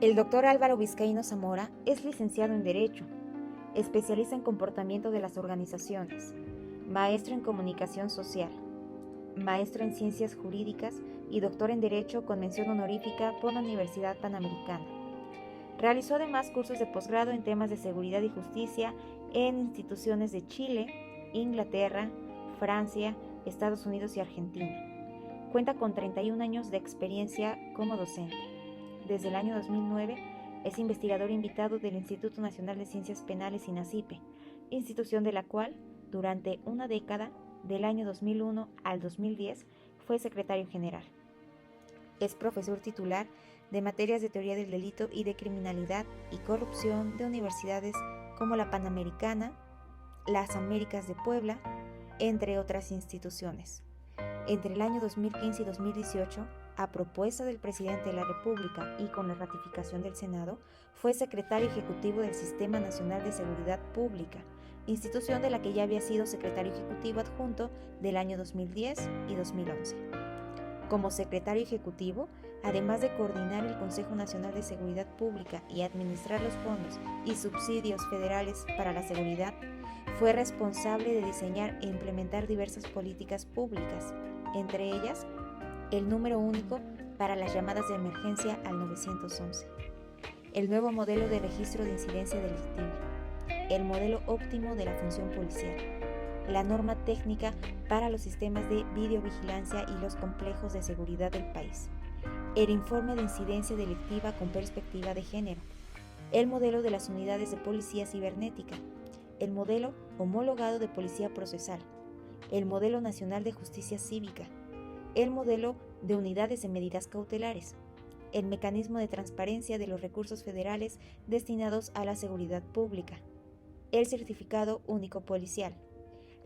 El doctor Álvaro Vizcaíno Zamora es licenciado en Derecho, especialista en comportamiento de las organizaciones, maestro en comunicación social, maestro en ciencias jurídicas y doctor en Derecho con mención honorífica por la Universidad Panamericana. Realizó además cursos de posgrado en temas de seguridad y justicia en instituciones de Chile, Inglaterra, Francia, Estados Unidos y Argentina. Cuenta con 31 años de experiencia como docente. Desde el año 2009 es investigador invitado del Instituto Nacional de Ciencias Penales INACIPE, institución de la cual, durante una década, del año 2001 al 2010, fue secretario general. Es profesor titular de materias de teoría del delito y de criminalidad y corrupción de universidades como la Panamericana, las Américas de Puebla, entre otras instituciones. Entre el año 2015 y 2018, a propuesta del presidente de la República y con la ratificación del Senado, fue secretario ejecutivo del Sistema Nacional de Seguridad Pública, institución de la que ya había sido secretario ejecutivo adjunto del año 2010 y 2011. Como secretario ejecutivo, además de coordinar el Consejo Nacional de Seguridad Pública y administrar los fondos y subsidios federales para la seguridad, fue responsable de diseñar e implementar diversas políticas públicas, entre ellas el número único para las llamadas de emergencia al 911, el nuevo modelo de registro de incidencia delictiva, el modelo óptimo de la función policial, la norma técnica para los sistemas de videovigilancia y los complejos de seguridad del país, el informe de incidencia delictiva con perspectiva de género, el modelo de las unidades de policía cibernética, el modelo homologado de policía procesal, el modelo nacional de justicia cívica, el modelo de unidades de medidas cautelares, el mecanismo de transparencia de los recursos federales destinados a la seguridad pública, el certificado único policial,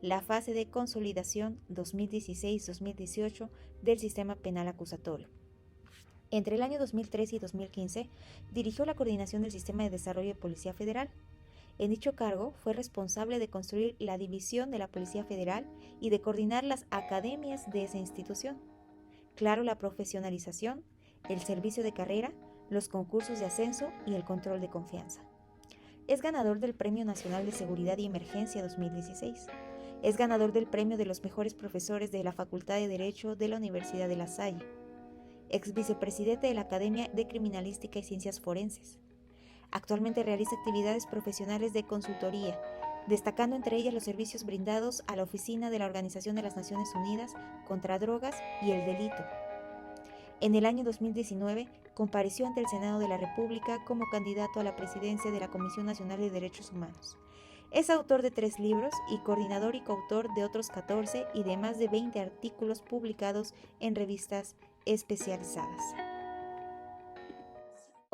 la fase de consolidación 2016-2018 del sistema penal acusatorio. Entre el año 2013 y 2015 dirigió la coordinación del Sistema de Desarrollo de Policía Federal. En dicho cargo fue responsable de construir la división de la Policía Federal y de coordinar las academias de esa institución. Claro, la profesionalización, el servicio de carrera, los concursos de ascenso y el control de confianza. Es ganador del Premio Nacional de Seguridad y Emergencia 2016. Es ganador del Premio de los Mejores Profesores de la Facultad de Derecho de la Universidad de La Salle. Ex vicepresidente de la Academia de Criminalística y Ciencias Forenses. Actualmente realiza actividades profesionales de consultoría, destacando entre ellas los servicios brindados a la Oficina de la Organización de las Naciones Unidas contra Drogas y el Delito. En el año 2019 compareció ante el Senado de la República como candidato a la presidencia de la Comisión Nacional de Derechos Humanos. Es autor de 3 libros y coordinador y coautor de otros 14 y de más de 20 artículos publicados en revistas especializadas.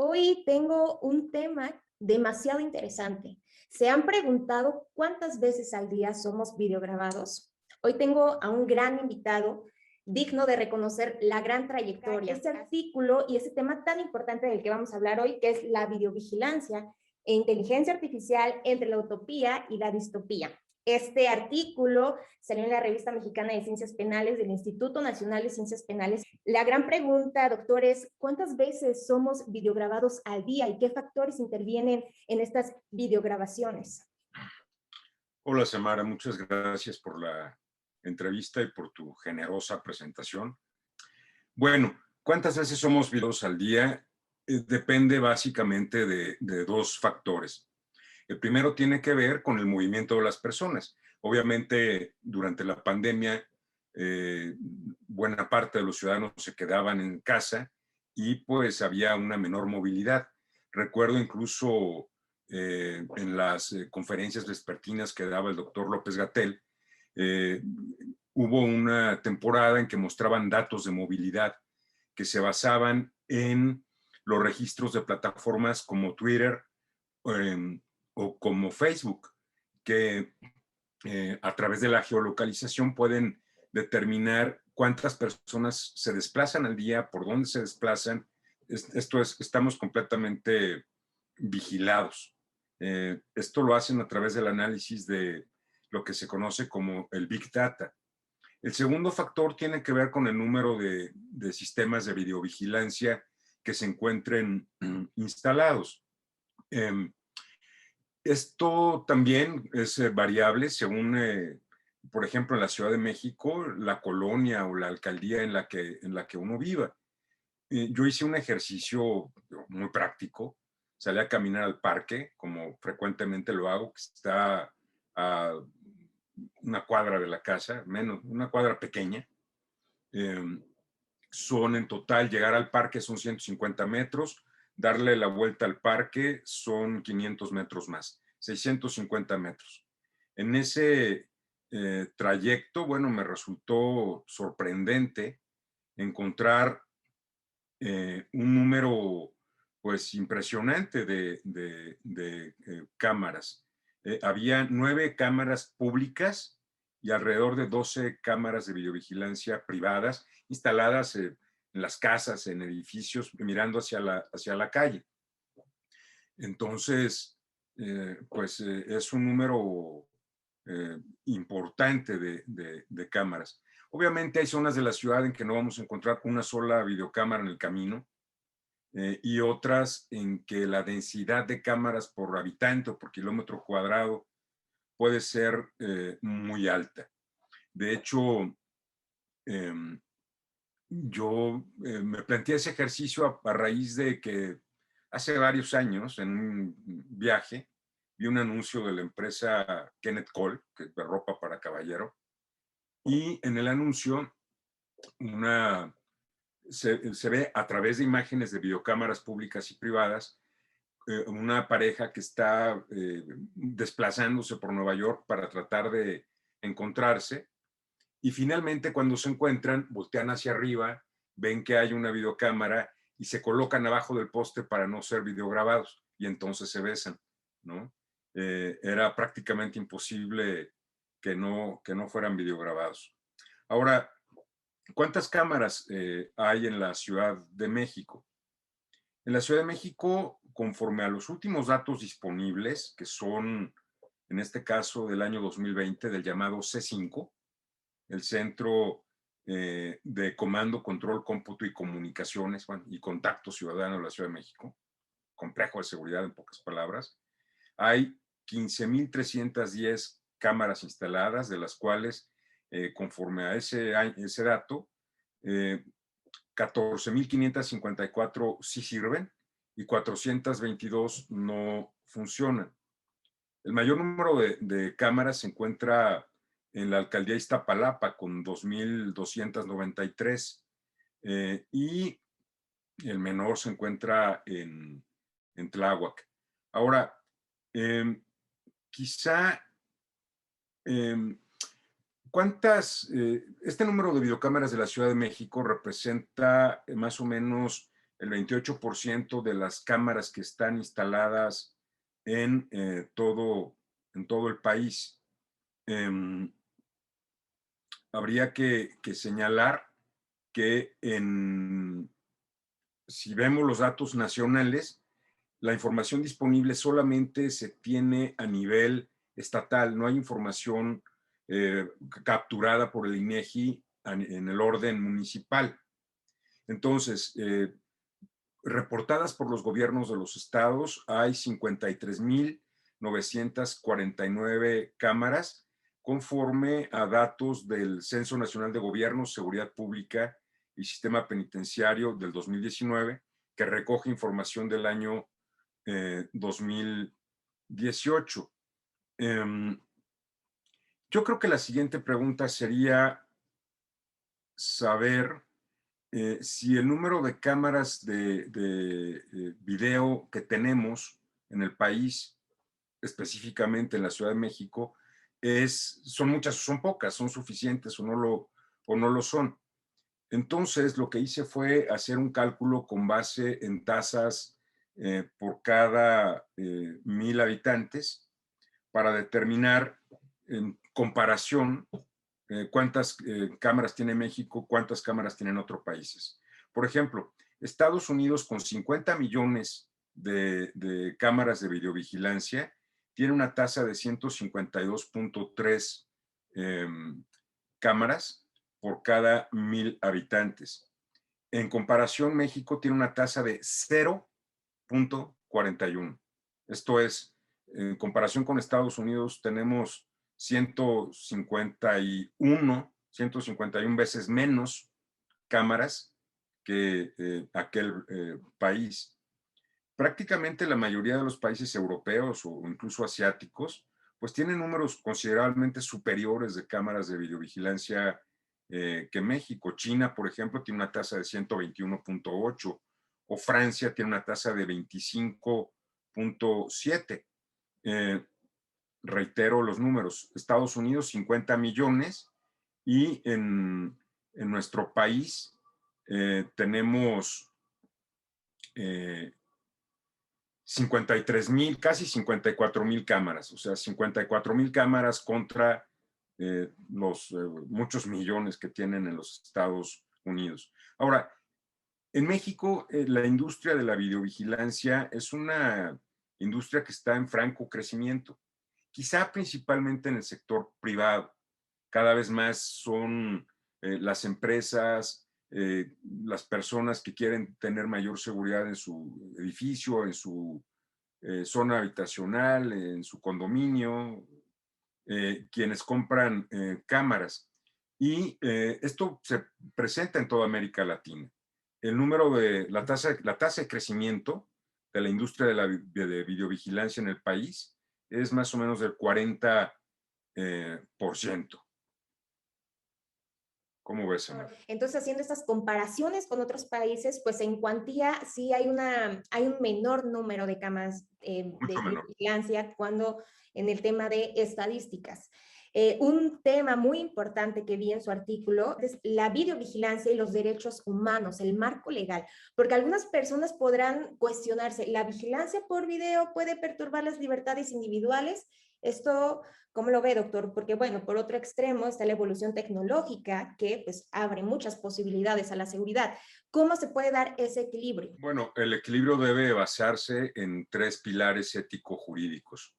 Hoy tengo un tema demasiado interesante. ¿Se han preguntado cuántas veces al día somos videograbados? Hoy tengo a un gran invitado digno de reconocer la gran trayectoria. Este artículo y este tema tan importante del que vamos a hablar hoy, que es la videovigilancia e inteligencia artificial entre la utopía y la distopía. Este artículo salió en la Revista Mexicana de Ciencias Penales del Instituto Nacional de Ciencias Penales. La gran pregunta, doctor, es ¿cuántas veces somos videograbados al día y qué factores intervienen en estas videograbaciones? Hola, Samara, muchas gracias por la entrevista y por tu generosa presentación. Bueno, ¿cuántas veces somos videograbados al día? Depende básicamente de 2 factores. El primero tiene que ver con el movimiento de las personas. Obviamente, durante la pandemia, buena parte de los ciudadanos se quedaban en casa y pues había una menor movilidad. Recuerdo incluso en las conferencias vespertinas que daba el doctor López-Gatell, hubo una temporada en que mostraban datos de movilidad que se basaban en los registros de plataformas como Twitter o como Facebook, que a través de la geolocalización pueden determinar cuántas personas se desplazan al día, por dónde se desplazan. Estamos completamente vigilados. Esto lo hacen a través del análisis de lo que se conoce como el Big Data. El segundo factor tiene que ver con el número de sistemas de videovigilancia que se encuentren instalados. Esto también es variable según, por ejemplo, en la Ciudad de México, la colonia o la alcaldía en la que uno viva. Yo hice un ejercicio muy práctico, salí a caminar al parque, como frecuentemente lo hago, que está a una cuadra de la casa, menos, una cuadra pequeña. Son en total, llegar al parque son 150 metros, darle la vuelta al parque son 500 metros más, 650 metros. En ese trayecto, bueno, me resultó sorprendente encontrar un número pues impresionante de cámaras. Había 9 cámaras públicas y alrededor de 12 cámaras de videovigilancia privadas instaladas en las casas, en edificios, mirando hacia la calle. Entonces, pues es un número importante de cámaras. Obviamente hay zonas de la ciudad en que no vamos a encontrar una sola videocámara en el camino y otras en que la densidad de cámaras por habitante o por kilómetro cuadrado puede ser muy alta. De hecho, yo me planteé ese ejercicio a raíz de que hace varios años, en un viaje, vi un anuncio de la empresa Kenneth Cole, que es de ropa para caballero, y en el anuncio se ve a través de imágenes de videocámaras públicas y privadas una pareja que está desplazándose por Nueva York para tratar de encontrarse y finalmente cuando se encuentran voltean hacia arriba, ven que hay una videocámara y se colocan abajo del poste para no ser videograbados y entonces se besan, ¿no? Era prácticamente imposible que no fueran videograbados. Ahora, ¿cuántas cámaras hay en la Ciudad de México? En la Ciudad de México, conforme a los últimos datos disponibles, que son, en este caso, del año 2020, del llamado C5, el Centro de Comando, Control, Cómputo y Comunicaciones, bueno, y Contacto Ciudadano de la Ciudad de México, complejo de seguridad en pocas palabras, hay 15,310 cámaras instaladas, de las cuales, conforme a ese dato, 14,554 sí sirven y 422 no funcionan. El mayor número de cámaras se encuentra en la alcaldía Iztapalapa con 2,293 y el menor se encuentra en Tláhuac. Ahora, quizá, este número de videocámaras de la Ciudad de México representa más o menos el 28% de las cámaras que están instaladas en todo el país. Habría que señalar que si vemos los datos nacionales, la información disponible solamente se tiene a nivel estatal, no hay información capturada por el INEGI en el orden municipal. Entonces, reportadas por los gobiernos de los estados, hay 53,949 cámaras conforme a datos del Censo Nacional de Gobierno, Seguridad Pública y Sistema Penitenciario del 2019, que recoge información del año 2018. Yo creo que la siguiente pregunta sería saber si el número de cámaras de video que tenemos en el país, específicamente en la Ciudad de México, son muchas o son pocas, son suficientes o no lo son. Entonces, lo que hice fue hacer un cálculo con base en tasas por cada 1,000 habitantes para determinar en comparación cuántas cámaras tiene México, cuántas cámaras tienen otros países. Por ejemplo, Estados Unidos con 50 millones de cámaras de videovigilancia tiene una tasa de 152,3 cámaras por cada 1,000 habitantes. En comparación, México tiene una tasa de 0.41. Esto es, en comparación con Estados Unidos, tenemos 151 veces menos cámaras que aquel país. Prácticamente la mayoría de los países europeos o incluso asiáticos, pues tienen números considerablemente superiores de cámaras de videovigilancia que México. China, por ejemplo, tiene una tasa de 121.8 o Francia tiene una tasa de 25.7. Reitero los números, Estados Unidos 50 millones y en nuestro país tenemos 53,000, casi 54,000 cámaras, o sea, 54,000 cámaras contra los muchos millones que tienen en los Estados Unidos. Ahora, en México, la industria de la videovigilancia es una industria que está en franco crecimiento, quizá principalmente en el sector privado. Cada vez más son las empresas, las personas que quieren tener mayor seguridad en su edificio, en su zona habitacional, en su condominio, quienes compran cámaras. Y esto se presenta en toda América Latina. El número de la tasa de crecimiento de la industria de videovigilancia en el país es más o menos del 40%. ¿Cómo ves, Samar? Entonces, haciendo estas comparaciones con otros países, pues en cuantía sí hay un menor número de cámaras Mucho de menor. vigilancia cuando en el tema de estadísticas. Un tema muy importante que vi en su artículo es la videovigilancia y los derechos humanos, el marco legal, porque algunas personas podrán cuestionarse, ¿la vigilancia por video puede perturbar las libertades individuales? Esto, ¿cómo lo ve, doctor? Porque, bueno, por otro extremo está la evolución tecnológica que pues abre muchas posibilidades a la seguridad. ¿Cómo se puede dar ese equilibrio? Bueno, el equilibrio debe basarse en 3 pilares ético-jurídicos.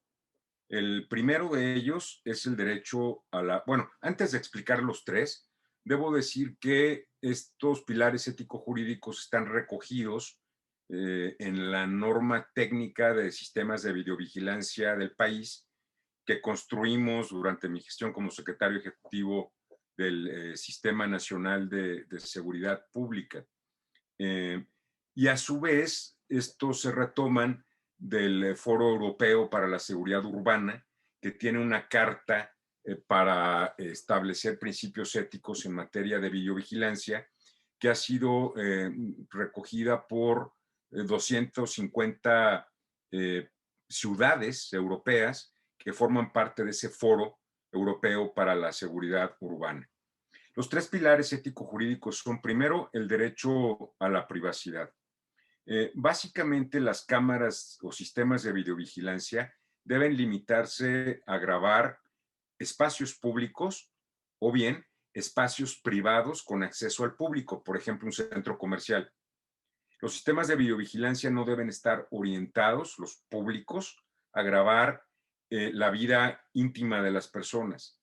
El primero de ellos es el derecho a la... Bueno, antes de explicar los 3, debo decir que estos pilares ético-jurídicos están recogidos en la norma técnica de sistemas de videovigilancia del país que construimos durante mi gestión como secretario ejecutivo del Sistema Nacional de Seguridad Pública. Y a su vez, estos se retoman del Foro Europeo para la Seguridad Urbana, que tiene una carta para establecer principios éticos en materia de videovigilancia, que ha sido recogida por 250 ciudades europeas que forman parte de ese Foro Europeo para la Seguridad Urbana. Los 3 pilares ético-jurídicos son, primero, el derecho a la privacidad. Básicamente, las cámaras o sistemas de videovigilancia deben limitarse a grabar espacios públicos o bien espacios privados con acceso al público, por ejemplo, un centro comercial. Los sistemas de videovigilancia no deben estar orientados, los públicos, a grabar la vida íntima de las personas.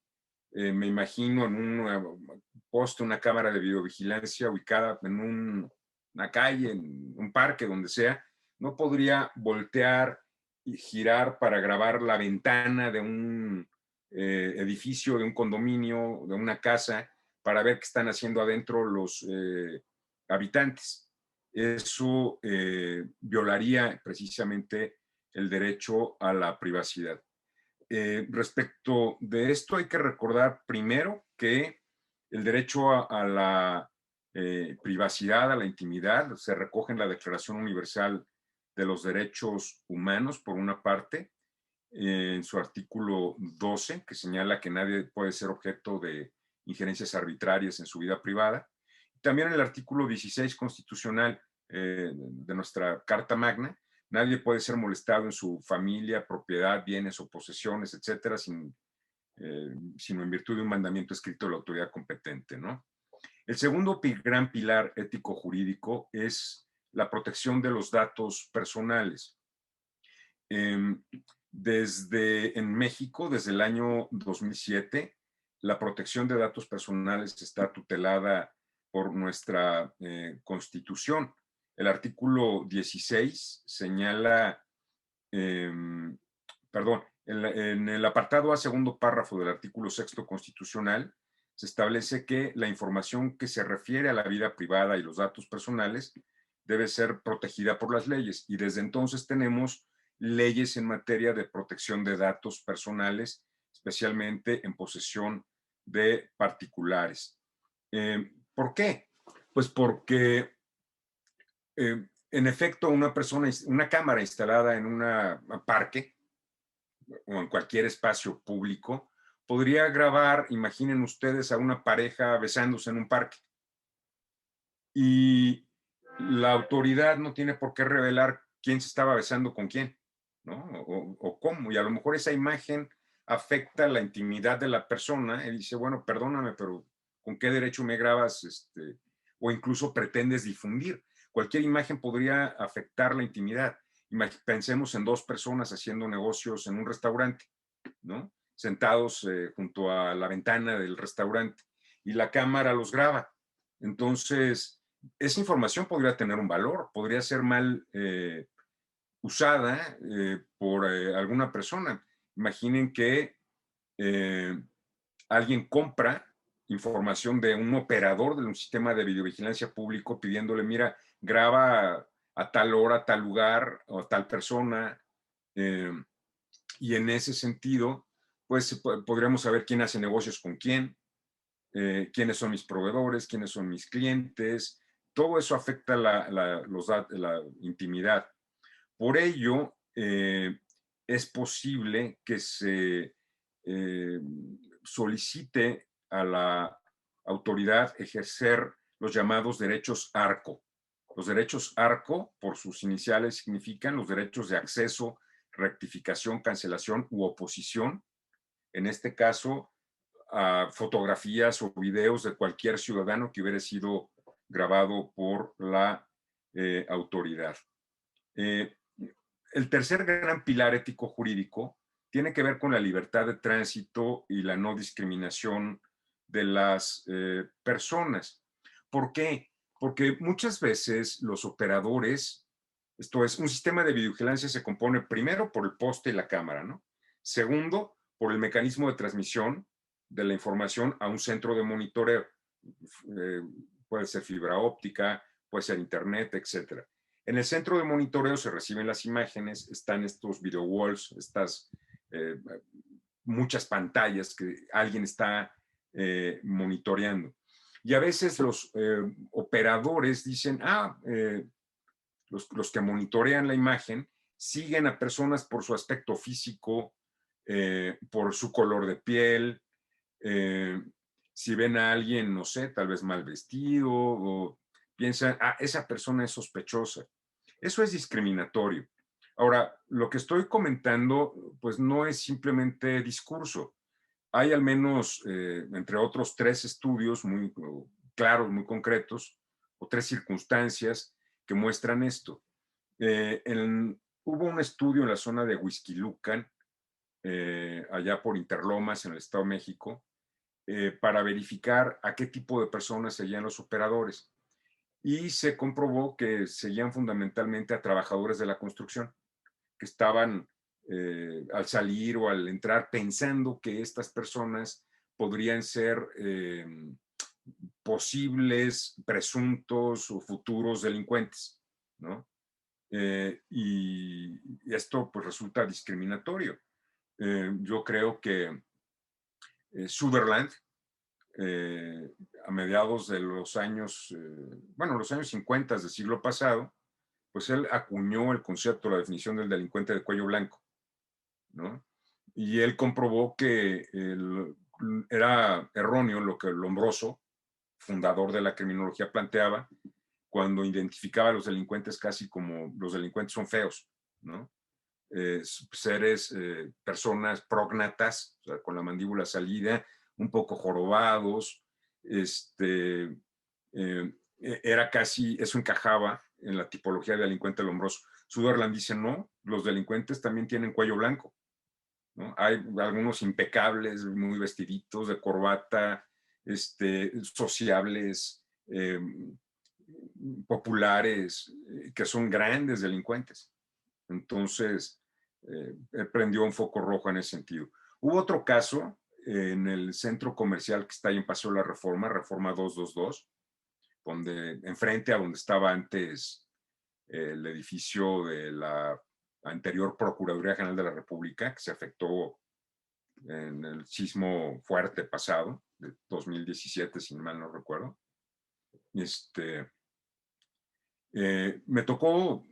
Me imagino en un poste, una cámara de videovigilancia ubicada en una calle, en un parque, donde sea, no podría voltear y girar para grabar la ventana de un edificio, de un condominio, de una casa, para ver qué están haciendo adentro los habitantes. Eso violaría precisamente el derecho a la privacidad. Respecto de esto, hay que recordar primero que el derecho a la privacidad, a la intimidad, se recoge en la Declaración Universal de los Derechos Humanos, por una parte, en su artículo 12, que señala que nadie puede ser objeto de injerencias arbitrarias en su vida privada. También el artículo 16 constitucional de nuestra Carta Magna, nadie puede ser molestado en su familia, propiedad, bienes o posesiones, etcétera, sino en virtud de un mandamiento escrito de la autoridad competente, ¿no? El segundo gran pilar ético-jurídico es la protección de los datos personales. En México, desde el año 2007, la protección de datos personales está tutelada por nuestra Constitución. El artículo 16 señala, perdón, en el apartado A, segundo párrafo del artículo 6º constitucional, se establece que la información que se refiere a la vida privada y los datos personales debe ser protegida por las leyes. Y desde entonces tenemos leyes en materia de protección de datos personales, especialmente en posesión de particulares. ¿Por qué? Pues porque, en efecto, una cámara instalada en un parque o en cualquier espacio público podría grabar, imaginen ustedes, a una pareja besándose en un parque. Y la autoridad no tiene por qué revelar quién se estaba besando con quién, ¿no? O cómo. Y a lo mejor esa imagen afecta la intimidad de la persona y dice, bueno, perdóname, pero ¿con qué derecho me grabas? O incluso pretendes difundir. Cualquier imagen podría afectar la intimidad. Pensemos en dos personas haciendo negocios en un restaurante, ¿no? Sentados junto a la ventana del restaurante y la cámara los graba. Entonces, esa información podría tener un valor, podría ser mal usada por alguna persona. Imaginen que alguien compra información de un operador de un sistema de videovigilancia público pidiéndole, mira, graba a tal hora, a tal lugar o a tal persona. Y en ese sentido, pues podríamos saber quién hace negocios con quién, quiénes son mis proveedores, quiénes son mis clientes. Todo eso afecta la intimidad. Por ello, es posible que se solicite a la autoridad ejercer los llamados derechos ARCO. Los derechos ARCO, por sus iniciales, significan los derechos de acceso, rectificación, cancelación u oposición. En este caso, a fotografías o videos de cualquier ciudadano que hubiera sido grabado por la autoridad. El tercer gran pilar ético-jurídico tiene que ver con la libertad de tránsito y la no discriminación de las personas. ¿Por qué? Porque muchas veces los operadores, esto es, un sistema de videovigilancia se compone primero por el poste y la cámara, ¿no? Segundo, por el mecanismo de transmisión de la información a un centro de monitoreo. Puede ser fibra óptica, puede ser internet, etcétera. En el centro de monitoreo se reciben las imágenes, están estos video walls, estas muchas pantallas que alguien está monitoreando. Y a veces los operadores dicen, los que monitorean la imagen siguen a personas por su aspecto físico, por su color de piel, si ven a alguien, no sé, tal vez mal vestido, o piensan, esa persona es sospechosa. Eso es discriminatorio. Ahora, lo que estoy comentando, pues no es simplemente discurso. Hay al menos, entre otros, 3 estudios muy claros, muy concretos, o 3 circunstancias que muestran esto. Hubo un estudio en la zona de Huixquilucan, allá por Interlomas, en el Estado de México, para verificar a qué tipo de personas seguían los operadores. Y se comprobó que seguían fundamentalmente a trabajadores de la construcción, que estaban al salir o al entrar pensando que estas personas podrían ser posibles, presuntos o futuros delincuentes, ¿no? Y esto pues resulta discriminatorio. Yo creo que Sutherland, a mediados de los años, los años 50 del siglo pasado, pues él acuñó el concepto, la definición del delincuente de cuello blanco, ¿no? Y él comprobó que era erróneo lo que Lombroso, fundador de la criminología, planteaba cuando identificaba a los delincuentes casi como los delincuentes son feos, ¿no? Seres, personas prógnatas, o sea, con la mandíbula salida, un poco jorobados, era casi, eso encajaba en la tipología de delincuente lombroso. Sutherland dice, no, los delincuentes también tienen cuello blanco, ¿no? Hay algunos impecables, muy vestiditos, de corbata, sociables, populares que son grandes delincuentes. Entonces, prendió un foco rojo en ese sentido. Hubo otro caso en el centro comercial que está ahí en Paseo de la Reforma, Reforma 222, donde, enfrente a donde estaba antes el edificio de la anterior Procuraduría General de la República, que se afectó en el sismo fuerte pasado, de 2017, si mal no recuerdo. Me tocó,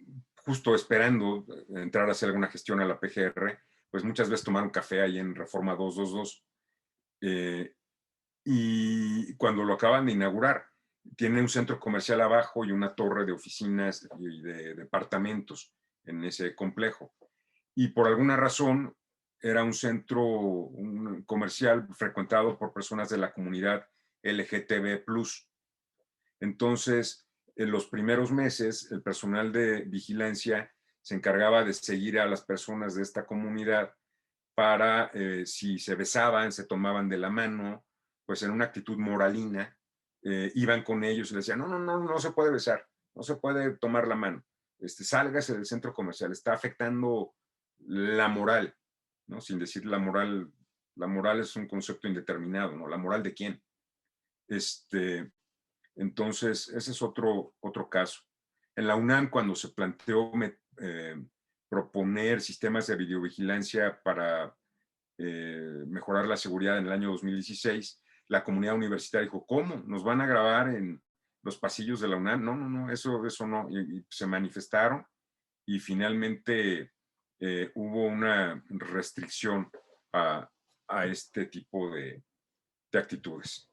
justo esperando entrar a hacer alguna gestión a la PGR, pues muchas veces tomar un café ahí en Reforma 222. Y cuando lo acaban de inaugurar, tiene un centro comercial abajo y una torre de oficinas y de departamentos en ese complejo. Y por alguna razón era un centro comercial frecuentado por personas de la comunidad LGTB+. Entonces, en los primeros meses, el personal de vigilancia se encargaba de seguir a las personas de esta comunidad para, si se besaban, se tomaban de la mano, pues en una actitud moralina, iban con ellos y les decían, no se puede besar, no se puede tomar la mano, sálgase del centro comercial, está afectando la moral, ¿no? Sin decir la moral es un concepto indeterminado, ¿no? ¿La moral de quién? Entonces, ese es otro caso. En la UNAM, cuando se planteó proponer sistemas de videovigilancia para mejorar la seguridad en el año 2016, la comunidad universitaria dijo, ¿cómo? ¿Nos van a grabar en los pasillos de la UNAM? No, eso no. Y se manifestaron y finalmente hubo una restricción a este tipo de actitudes.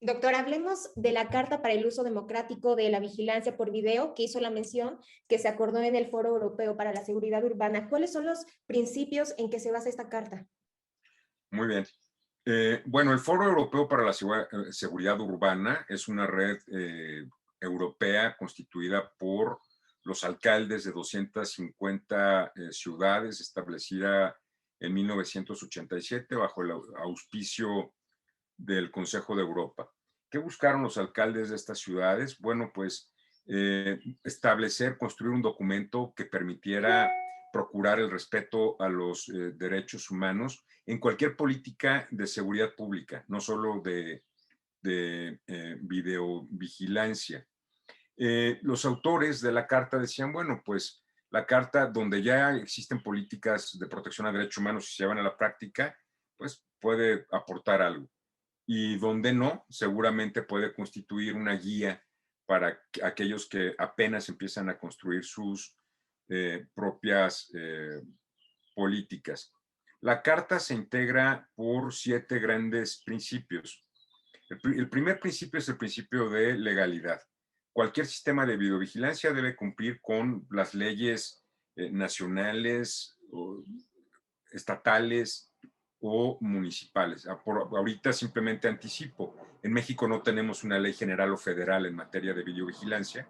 Doctor, hablemos de la Carta para el Uso Democrático de la Vigilancia por Video, que hizo la mención que se acordó en el Foro Europeo para la Seguridad Urbana. ¿Cuáles son los principios en que se basa esta carta? Muy bien. Bueno, el Foro Europeo para la Seguridad Urbana es una red europea constituida por los alcaldes de 250 ciudades, establecida en 1987 bajo el auspicio del Consejo de Europa. ¿Qué buscaron los alcaldes de estas ciudades? Bueno, pues construir un documento que permitiera procurar el respeto a los derechos humanos en cualquier política de seguridad pública, no solo de videovigilancia. Los autores de la carta decían, bueno, pues la carta donde ya existen políticas de protección a derechos humanos y se llevan a la práctica, pues puede aportar algo. Y donde no, seguramente puede constituir una guía para aquellos que apenas empiezan a construir sus propias políticas. La carta se integra por 7 grandes principios. El primer principio es el principio de legalidad. Cualquier sistema de videovigilancia debe cumplir con las leyes nacionales, estatales o municipales. Ahorita simplemente anticipo. En México no tenemos una ley general o federal en materia de videovigilancia.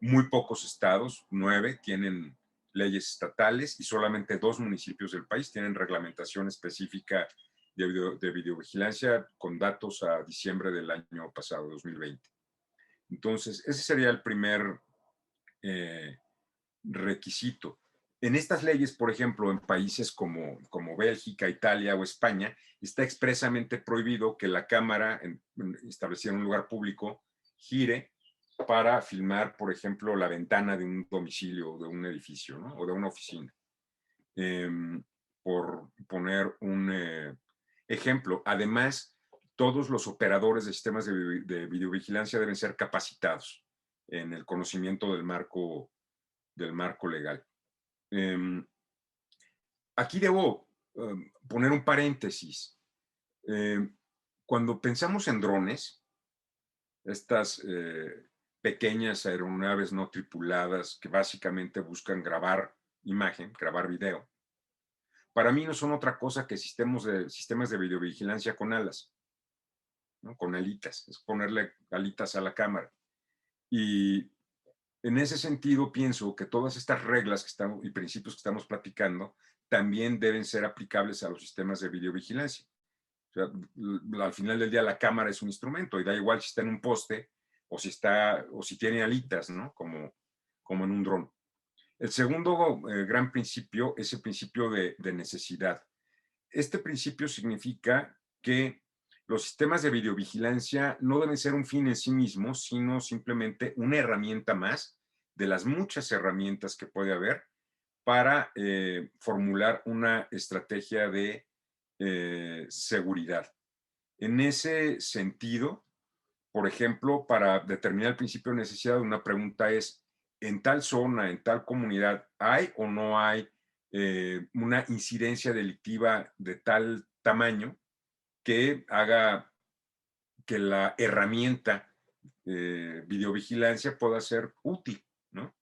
Muy pocos estados, 9, tienen leyes estatales y solamente 2 municipios del país tienen reglamentación específica de videovigilancia con datos a diciembre del año pasado, 2020. Entonces, ese sería el primer requisito. En estas leyes, por ejemplo, en países como Bélgica, Italia o España, está expresamente prohibido que la cámara establecida en un lugar público gire para filmar, por ejemplo, la ventana de un domicilio, de un edificio, ¿no? O de una oficina. Por poner un ejemplo. Además, todos los operadores de sistemas de videovigilancia deben ser capacitados en el conocimiento del marco legal. Aquí debo poner un paréntesis. Cuando pensamos en drones, estas pequeñas aeronaves no tripuladas que básicamente buscan grabar imagen, grabar video, para mí no son otra cosa que sistemas de videovigilancia con alas, ¿no? Con alitas, es ponerle alitas a la cámara. Y en ese sentido, pienso que todas estas reglas y principios que estamos platicando también deben ser aplicables a los sistemas de videovigilancia. O sea, al final del día la cámara es un instrumento y da igual si está en un poste o si tiene alitas, ¿no? Como en un dron. El segundo gran principio es el principio de necesidad. Este principio significa que los sistemas de videovigilancia no deben ser un fin en sí mismos, sino simplemente una herramienta más de las muchas herramientas que puede haber para formular una estrategia de seguridad. En ese sentido, por ejemplo, para determinar el principio de necesidad, una pregunta es, ¿en tal zona, en tal comunidad, hay o no hay una incidencia delictiva de tal tamaño que haga que la herramienta videovigilancia pueda ser útil, ¿no?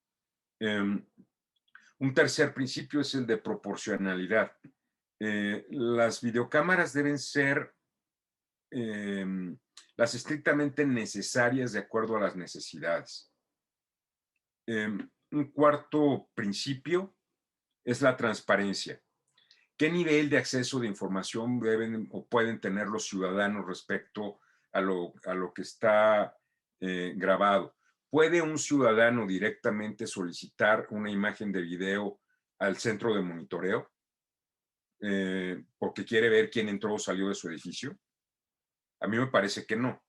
Un tercer principio es el de proporcionalidad. Las videocámaras deben ser las estrictamente necesarias de acuerdo a las necesidades. Un cuarto principio es la transparencia. ¿Qué nivel de acceso de información deben o pueden tener los ciudadanos respecto a lo que está grabado? ¿Puede un ciudadano directamente solicitar una imagen de video al centro de monitoreo porque quiere ver quién entró o salió de su edificio? A mí me parece que no.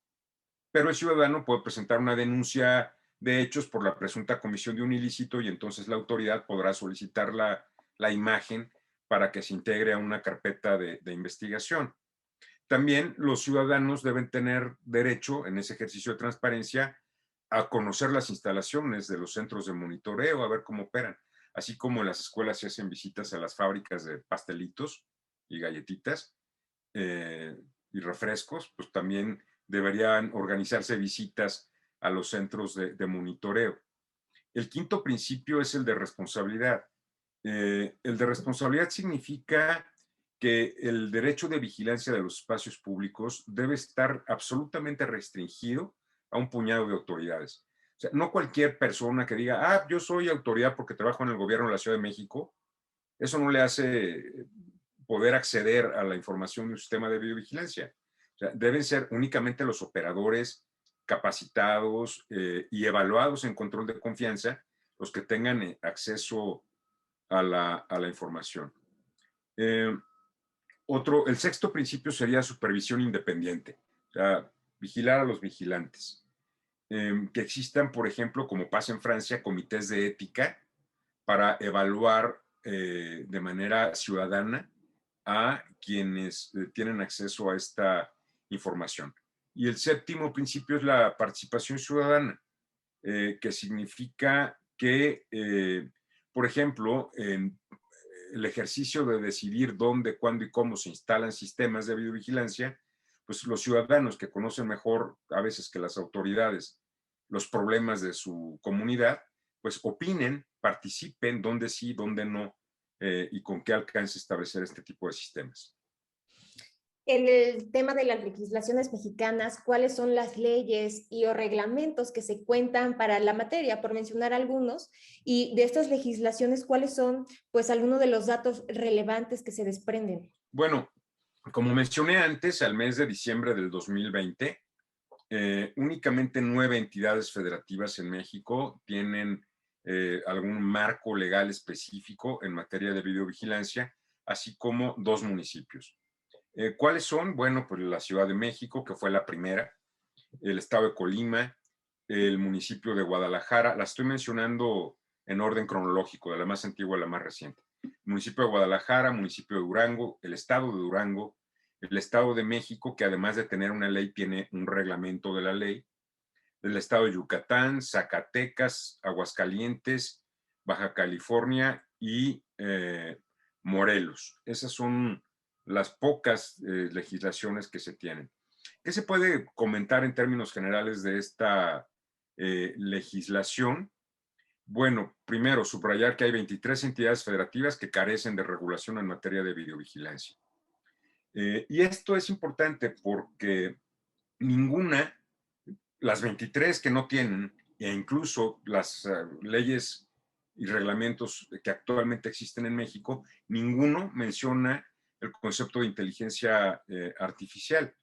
Pero el ciudadano puede presentar una denuncia de hechos por la presunta comisión de un ilícito y entonces la autoridad podrá solicitar la imagen para que se integre a una carpeta de investigación. También los ciudadanos deben tener derecho en ese ejercicio de transparencia a conocer las instalaciones de los centros de monitoreo, a ver cómo operan. Así como en las escuelas se hacen visitas a las fábricas de pastelitos y galletitas y refrescos, pues también deberían organizarse visitas a los centros de monitoreo. El quinto principio es el de responsabilidad. El de responsabilidad significa que el derecho de vigilancia de los espacios públicos debe estar absolutamente restringido a un puñado de autoridades. O sea, no cualquier persona que diga, ah, yo soy autoridad porque trabajo en el gobierno de la Ciudad de México, eso no le hace poder acceder a la información de un sistema de videovigilancia. O sea, deben ser únicamente los operadores capacitados y evaluados en control de confianza los que tengan acceso a la información. El sexto principio sería supervisión independiente, o sea, vigilar a los vigilantes. Que existan, por ejemplo, como pasa en Francia, comités de ética para evaluar de manera ciudadana a quienes tienen acceso a esta información. Y el séptimo principio es la participación ciudadana, que significa que, por ejemplo, en el ejercicio de decidir dónde, cuándo y cómo se instalan sistemas de videovigilancia, pues los ciudadanos que conocen mejor a veces que las autoridades los problemas de su comunidad, pues opinen, participen, dónde sí, dónde no, y con qué alcance establecer este tipo de sistemas. En el tema de las legislaciones mexicanas, ¿cuáles son las leyes y o reglamentos que se cuentan para la materia, por mencionar algunos? Y de estas legislaciones, ¿cuáles son, pues, algunos de los datos relevantes que se desprenden? Bueno, como mencioné antes, al mes de diciembre del 2020, únicamente 9 entidades federativas en México tienen algún marco legal específico en materia de videovigilancia, así como 2 municipios. ¿Cuáles son? Bueno, pues la Ciudad de México, que fue la primera, el estado de Colima, el municipio de Guadalajara, la estoy mencionando en orden cronológico, de la más antigua a la más reciente. Municipio de Guadalajara, municipio de Durango, el estado de Durango, el estado de México, que además de tener una ley, tiene un reglamento de la ley, el estado de Yucatán, Zacatecas, Aguascalientes, Baja California y Morelos. Esas son las pocas legislaciones que se tienen. ¿Qué se puede comentar en términos generales de esta legislación? Bueno, primero, subrayar que hay 23 entidades federativas que carecen de regulación en materia de videovigilancia. Y esto es importante porque ninguna, las 23 que no tienen, e incluso las leyes y reglamentos que actualmente existen en México, ninguno menciona el concepto de inteligencia artificial.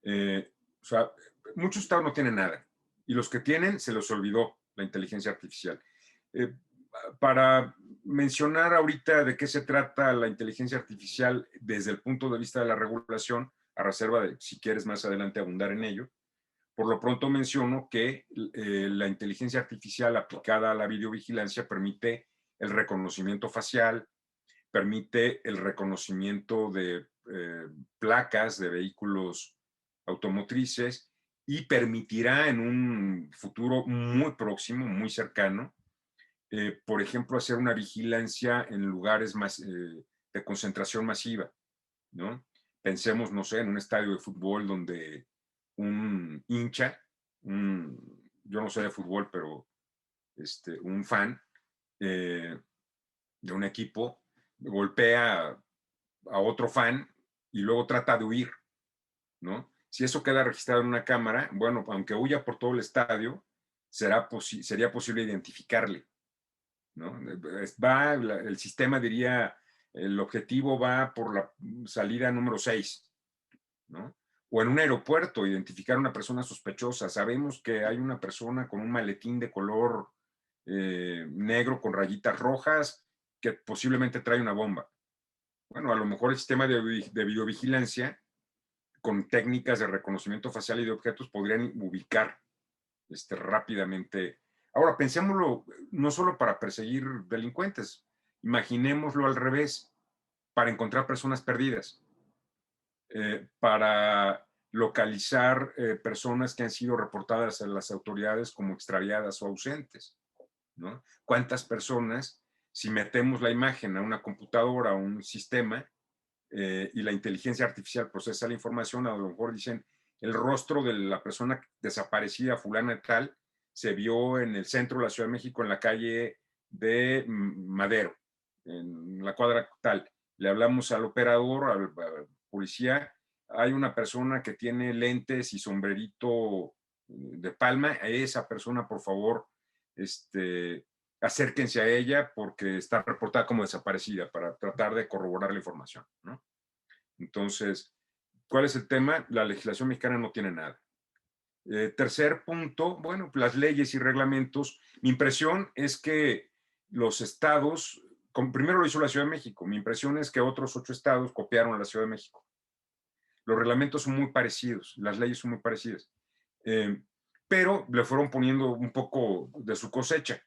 O sea, muchos estados no tienen nada y los que tienen se les olvidó la inteligencia artificial. Para mencionar ahorita de qué se trata la inteligencia artificial desde el punto de vista de la regulación, a reserva de si quieres más adelante abundar en ello, por lo pronto menciono que la inteligencia artificial aplicada a la videovigilancia permite el reconocimiento facial, permite el reconocimiento de placas de vehículos automotrices y permitirá en un futuro muy próximo, muy cercano, por ejemplo, hacer una vigilancia en lugares de concentración masiva, ¿no? Pensemos, no sé, en un estadio de fútbol donde un hincha, yo no sé de fútbol, pero un fan de un equipo golpea a otro fan y luego trata de huir, ¿no? Si eso queda registrado en una cámara, bueno, aunque huya por todo el estadio, sería posible identificarle, ¿no? El sistema diría, el objetivo va por la salida número 6, ¿no? O en un aeropuerto, identificar a una persona sospechosa. Sabemos que hay una persona con un maletín de color negro con rayitas rojas que posiblemente trae una bomba. Bueno, a lo mejor el sistema de videovigilancia con técnicas de reconocimiento facial y de objetos podrían ubicar rápidamente. Ahora, pensémoslo no solo para perseguir delincuentes, imaginémoslo al revés, para encontrar personas perdidas, para localizar personas que han sido reportadas a las autoridades como extraviadas o ausentes, ¿no? ¿Cuántas personas, si metemos la imagen a una computadora o un sistema y la inteligencia artificial procesa la información, a lo mejor dicen el rostro de la persona desaparecida, fulana tal, se vio en el centro de la Ciudad de México, en la calle de Madero, en la cuadra tal. Le hablamos al operador, al policía, hay una persona que tiene lentes y sombrerito de palma, a esa persona, por favor, acérquense a ella porque está reportada como desaparecida para tratar de corroborar la información, ¿no? Entonces, ¿cuál es el tema? La legislación mexicana no tiene nada. Tercer punto, bueno, las leyes y reglamentos. Mi impresión es que los estados, primero lo hizo la Ciudad de México, mi impresión es que otros 8 estados copiaron a la Ciudad de México. Los reglamentos son muy parecidos, las leyes son muy parecidas, pero le fueron poniendo un poco de su cosecha,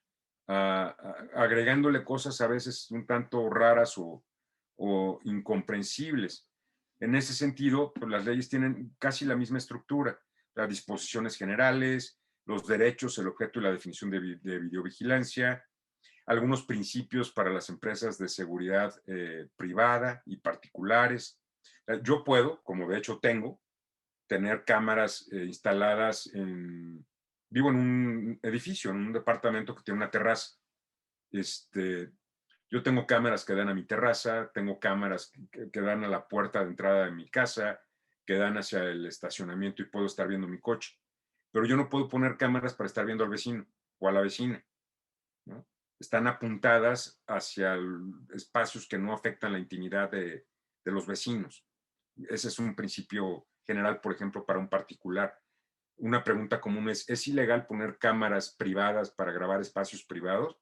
agregándole cosas a veces un tanto raras o incomprensibles. En ese sentido, pues las leyes tienen casi la misma estructura, las disposiciones generales, los derechos, el objeto y la definición de videovigilancia, algunos principios para las empresas de seguridad privada y particulares. Yo puedo, como de hecho tengo, tener cámaras instaladas vivo en un edificio, en un departamento que tiene una terraza. Yo tengo cámaras que dan a mi terraza, tengo cámaras que dan a la puerta de entrada de mi casa, que dan hacia el estacionamiento y puedo estar viendo mi coche. Pero yo no puedo poner cámaras para estar viendo al vecino o a la vecina, ¿no? Están apuntadas hacia espacios que no afectan la intimidad de los vecinos. Ese es un principio general, por ejemplo, para un particular. Una pregunta común ¿es ilegal poner cámaras privadas para grabar espacios privados?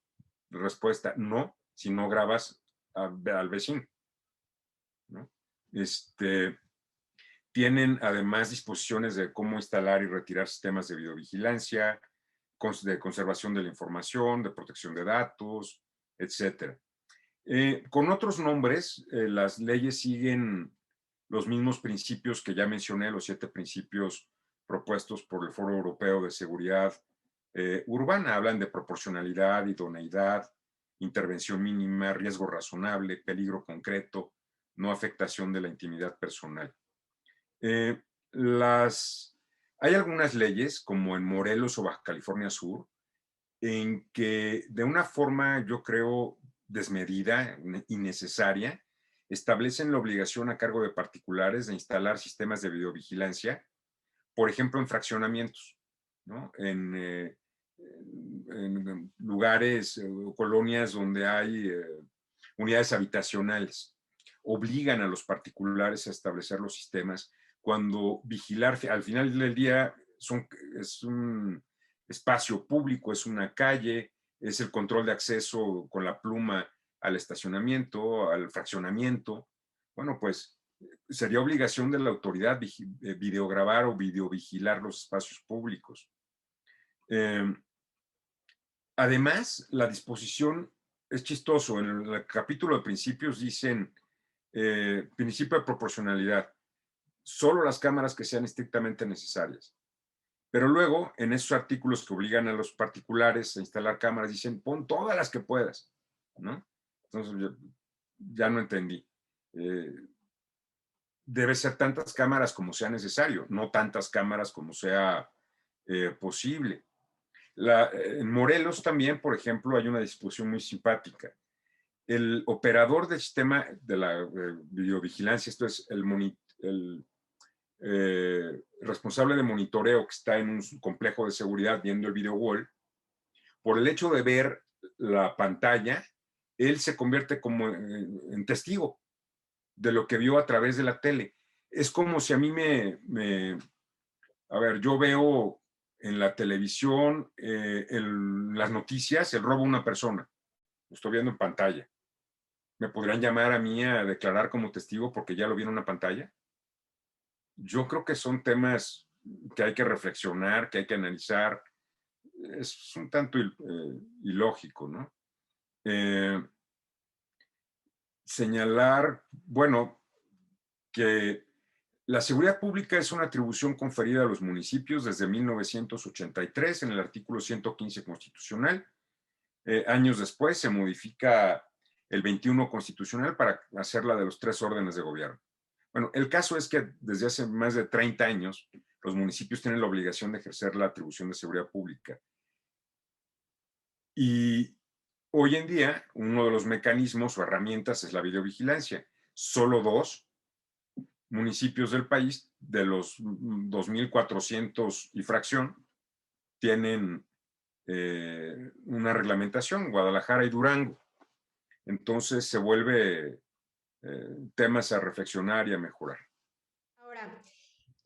Respuesta, no, si no grabas al vecino, ¿no? Tienen además disposiciones de cómo instalar y retirar sistemas de videovigilancia, de conservación de la información, de protección de datos, etc. Con otros nombres, las leyes siguen los mismos principios que ya mencioné, los 7 principios propuestos por el Foro Europeo de Seguridad Urbana. Hablan de proporcionalidad, idoneidad, intervención mínima, riesgo razonable, peligro concreto, no afectación de la intimidad personal. Hay algunas leyes, como en Morelos o Baja California Sur, en que de una forma, yo creo, desmedida, innecesaria, establecen la obligación a cargo de particulares de instalar sistemas de videovigilancia, por ejemplo, en fraccionamientos, ¿no? En lugares o colonias donde hay unidades habitacionales obligan a los particulares a establecer los sistemas, cuando vigilar, al final del día, es un espacio público, es una calle, es el control de acceso con la pluma al estacionamiento, al fraccionamiento. Bueno, pues sería obligación de la autoridad videograbar o videovigilar los espacios públicos. Además, la disposición es chistoso. En el capítulo de principios dicen principio de proporcionalidad, solo las cámaras que sean estrictamente necesarias. Pero luego, en esos artículos que obligan a los particulares a instalar cámaras, dicen, pon todas las que puedas, ¿no? Entonces, ya no entendí. Debe ser tantas cámaras como sea necesario, no tantas cámaras como sea posible. En Morelos también, por ejemplo, hay una disposición muy simpática. El operador del sistema de la videovigilancia, esto es el responsable de monitoreo que está en un complejo de seguridad viendo el video wall, por el hecho de ver la pantalla, él se convierte como en testigo de lo que vio a través de la tele. Es como si a mí a ver, yo veo en la televisión, en las noticias, el robo a una persona. Lo estoy viendo en pantalla. ¿Me podrían llamar a mí a declarar como testigo porque ya lo vi en una pantalla? Yo creo que son temas que hay que reflexionar, que hay que analizar. Es un tanto ilógico, ¿no? Señalar, bueno, que la seguridad pública es una atribución conferida a los municipios desde 1983 en el artículo 115 constitucional. Años después se modifica el 21 constitucional para hacerla de los 3 órdenes de gobierno. Bueno, el caso es que desde hace más de 30 años los municipios tienen la obligación de ejercer la atribución de seguridad pública. Y hoy en día, uno de los mecanismos o herramientas es la videovigilancia. Solo 2 municipios del país, de los 2.400 y fracción, tienen una reglamentación, Guadalajara y Durango. Entonces se vuelve temas a reflexionar y a mejorar. Ahora,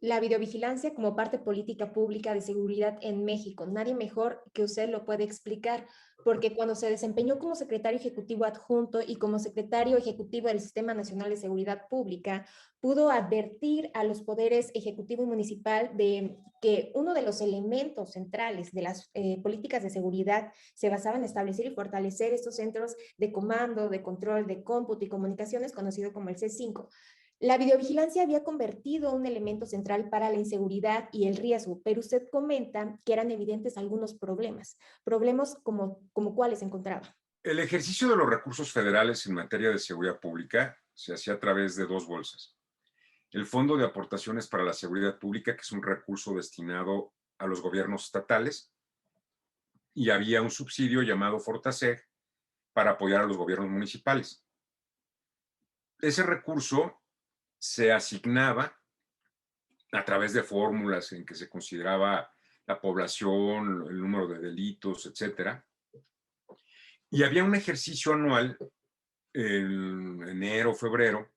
la videovigilancia como parte política pública de seguridad en México. Nadie mejor que usted lo puede explicar, porque cuando se desempeñó como secretario ejecutivo adjunto y como secretario ejecutivo del Sistema Nacional de Seguridad Pública, pudo advertir a los poderes ejecutivo y municipal de que uno de los elementos centrales de las políticas de seguridad se basaba en establecer y fortalecer estos centros de comando, de control, de cómputo y comunicaciones, conocido como el C5. La videovigilancia había convertido un elemento central para la inseguridad y el riesgo, pero usted comenta que eran evidentes algunos problemas como cuáles encontraba. El ejercicio de los recursos federales en materia de seguridad pública se hacía a través de 2 bolsas. El Fondo de Aportaciones para la Seguridad Pública, que es un recurso destinado a los gobiernos estatales, y había un subsidio llamado Fortaseg para apoyar a los gobiernos municipales. Ese recurso se asignaba a través de fórmulas en que se consideraba la población, el número de delitos, etcétera. Y había un ejercicio anual en enero, febrero,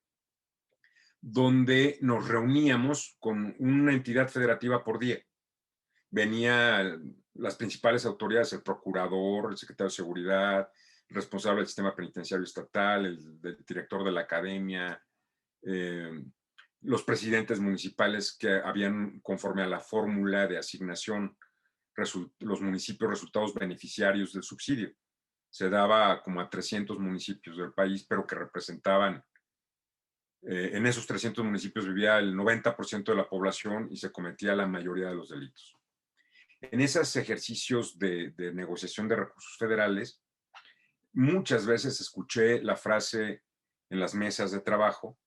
donde nos reuníamos con una entidad federativa por día. Venían las principales autoridades, el procurador, el secretario de seguridad, el responsable del sistema penitenciario estatal, el director de la academia, los presidentes municipales que habían, conforme a la fórmula de asignación, los municipios resultados beneficiarios del subsidio. Se daba como a 300 municipios del país, pero que representaban, en esos 300 municipios vivía el 90% de la población y se cometía la mayoría de los delitos. En esos ejercicios de negociación de recursos federales, muchas veces escuché la frase en las mesas de trabajo: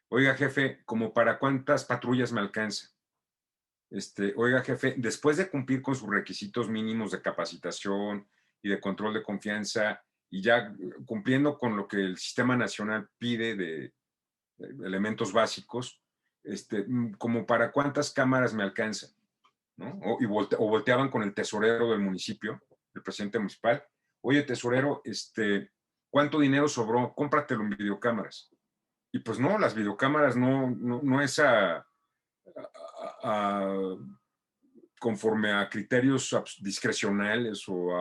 oiga, jefe, ¿como para cuántas patrullas me alcanza? Oiga, jefe, después de cumplir con sus requisitos mínimos de capacitación y de control de confianza, y ya cumpliendo con lo que el Sistema Nacional pide de elementos básicos, ¿como para cuántas cámaras me alcanza? ¿No? O volteaban con el tesorero del municipio, el presidente municipal: oye, tesorero, ¿cuánto dinero sobró? Cómpratelo en videocámaras. Y pues no, las videocámaras no es a- conforme a criterios discrecionales o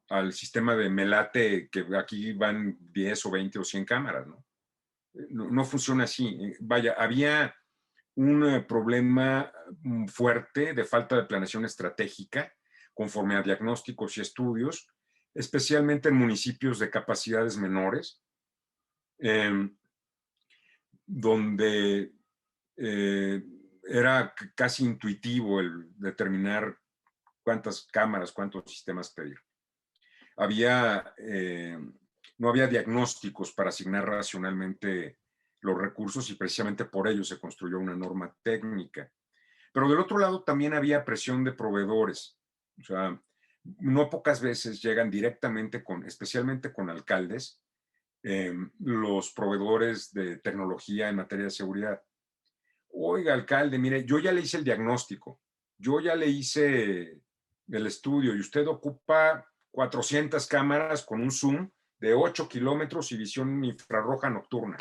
al sistema de Melate, que aquí van 10 o 20 o 100 cámaras, ¿no? No funciona así. Vaya, había un problema fuerte de falta de planeación estratégica conforme a diagnósticos y estudios, especialmente en municipios de capacidades menores, eh, donde era casi intuitivo el determinar cuántas cámaras, cuántos sistemas pedir. No había diagnósticos para asignar racionalmente los recursos y precisamente por ello se construyó una norma técnica. Pero del otro lado también había presión de proveedores. O sea, no pocas veces llegan directamente especialmente con alcaldes, los proveedores de tecnología en materia de seguridad. Oiga, alcalde, mire, yo ya le hice el diagnóstico, yo ya le hice el estudio y usted ocupa 400 cámaras con un zoom de 8 kilómetros y visión infrarroja nocturna.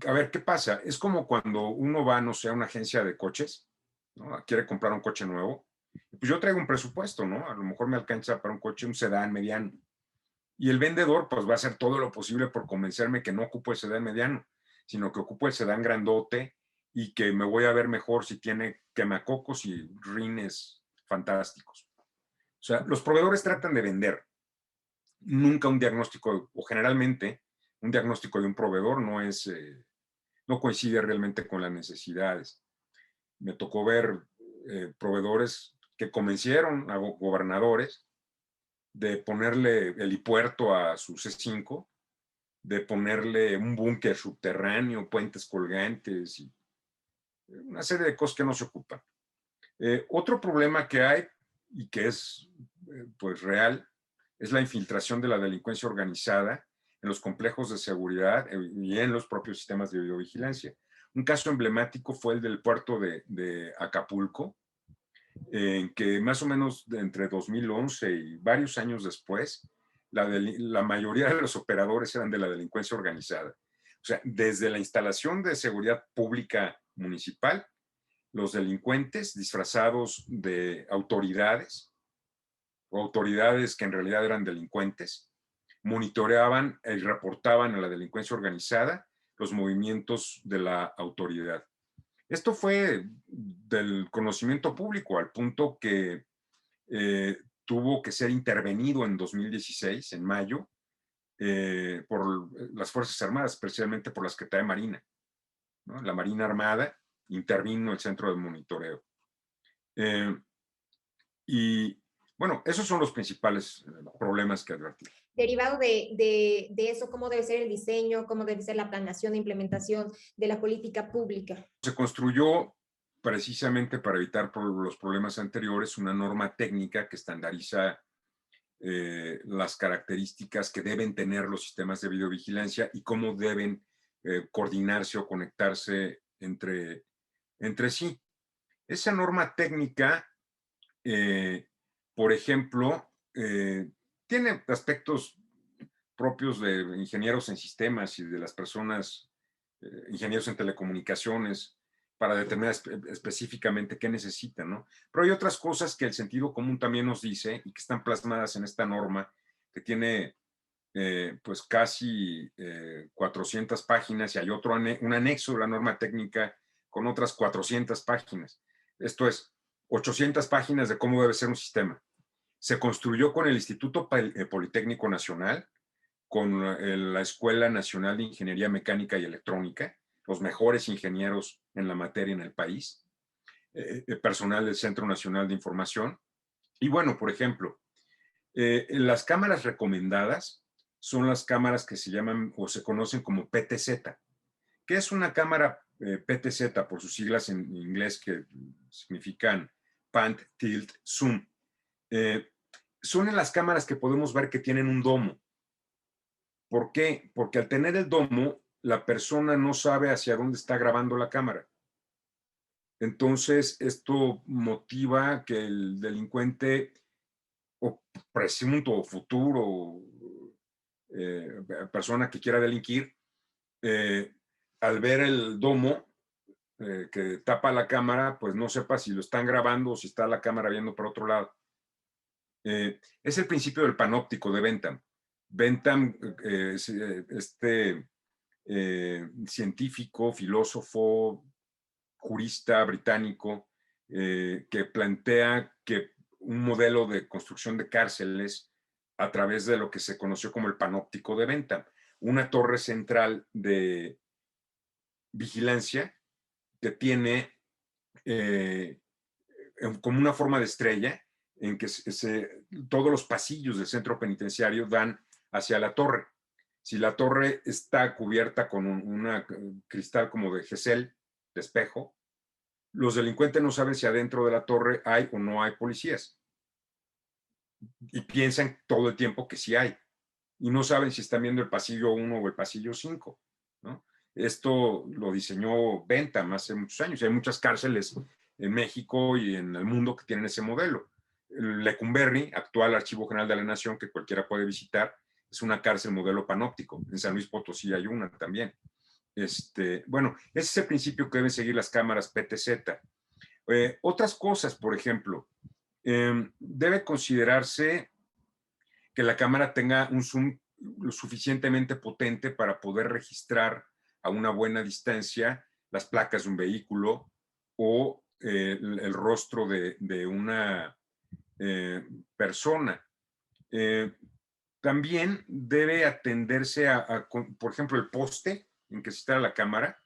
A ver, ¿qué pasa? Es como cuando uno va, no sé, a una agencia de coches, ¿no? Quiere comprar un coche nuevo. Pues yo traigo un presupuesto, ¿no? A lo mejor me alcanza para un coche, un sedán mediano. Y el vendedor, pues va a hacer todo lo posible por convencerme que no ocupo el sedán mediano, sino que ocupo el sedán grandote y que me voy a ver mejor si tiene quemacocos y rines fantásticos. O sea, los proveedores tratan de vender. Nunca un diagnóstico, o generalmente un diagnóstico de un proveedor no coincide realmente con las necesidades. Me tocó ver proveedores que convencieron a gobernadores de ponerle helipuerto a su C5, de ponerle un búnker subterráneo, puentes colgantes y una serie de cosas que no se ocupan. Otro problema que hay y que es pues real es la infiltración de la delincuencia organizada en los complejos de seguridad y en los propios sistemas de videovigilancia. Un caso emblemático fue el del puerto de Acapulco, en que más o menos entre 2011 y varios años después, la mayoría de los operadores eran de la delincuencia organizada. O sea, desde la instalación de seguridad pública municipal, los delincuentes disfrazados de autoridades o autoridades que en realidad eran delincuentes, monitoreaban y reportaban a la delincuencia organizada los movimientos de la autoridad. Esto fue del conocimiento público al punto que tuvo que ser intervenido en 2016, en mayo, por las Fuerzas Armadas, especialmente por la Secretaría de Marina, ¿no? La Marina Armada intervino el centro de monitoreo. Y bueno, esos son los principales problemas que advertí. Derivado de eso, ¿cómo debe ser el diseño? ¿Cómo debe ser la planeación e implementación de la política pública? Se construyó precisamente para evitar los problemas anteriores una norma técnica que estandariza las características que deben tener los sistemas de videovigilancia y cómo deben coordinarse o conectarse entre sí. Esa norma técnica, por ejemplo, tiene aspectos propios de ingenieros en sistemas y de las personas, ingenieros en telecomunicaciones, para determinar específicamente qué necesitan, ¿no? Pero hay otras cosas que el sentido común también nos dice y que están plasmadas en esta norma que tiene pues casi 400 páginas y hay un anexo de la norma técnica con otras 400 páginas. Esto es 800 páginas de cómo debe ser un sistema. Se construyó con el Instituto Politécnico Nacional, con la Escuela Nacional de Ingeniería Mecánica y Electrónica, los mejores ingenieros en la materia en el país, personal del Centro Nacional de Información. Y bueno, por ejemplo, las cámaras recomendadas son las cámaras que se llaman o se conocen como PTZ. ¿Qué es una cámara PTZ? Por sus siglas en inglés que significan Pan, Tilt, Zoom. Son las cámaras que podemos ver que tienen un domo. ¿Por qué? Porque al tener el domo, la persona no sabe hacia dónde está grabando la cámara. Entonces, esto motiva que el delincuente o presunto o futuro persona que quiera delinquir, al ver el domo que tapa la cámara, pues no sepa si lo están grabando o si está la cámara viendo por otro lado. Es el principio del panóptico de Bentham. Bentham, científico, filósofo, jurista británico, que plantea que un modelo de construcción de cárceles a través de lo que se conoció como el panóptico de Bentham, una torre central de vigilancia que tiene como una forma de estrella en que todos los pasillos del centro penitenciario dan hacia la torre. Si la torre está cubierta con un cristal como de gesell, de espejo, los delincuentes no saben si adentro de la torre hay o no hay policías. Y piensan todo el tiempo que sí hay. Y no saben si están viendo el pasillo 1 o el pasillo 5, ¿no? Esto lo diseñó Bentham hace muchos años. Hay muchas cárceles en México y en el mundo que tienen ese modelo. Lecumberri, actual Archivo General de la Nación, que cualquiera puede visitar, es una cárcel modelo panóptico. En San Luis Potosí hay una también. Bueno, ese es el principio que deben seguir las cámaras PTZ. Otras cosas, por ejemplo, debe considerarse que la cámara tenga un zoom lo suficientemente potente para poder registrar a una buena distancia las placas de un vehículo o el rostro de una persona. También debe atenderse por ejemplo, el poste en que se instala la cámara.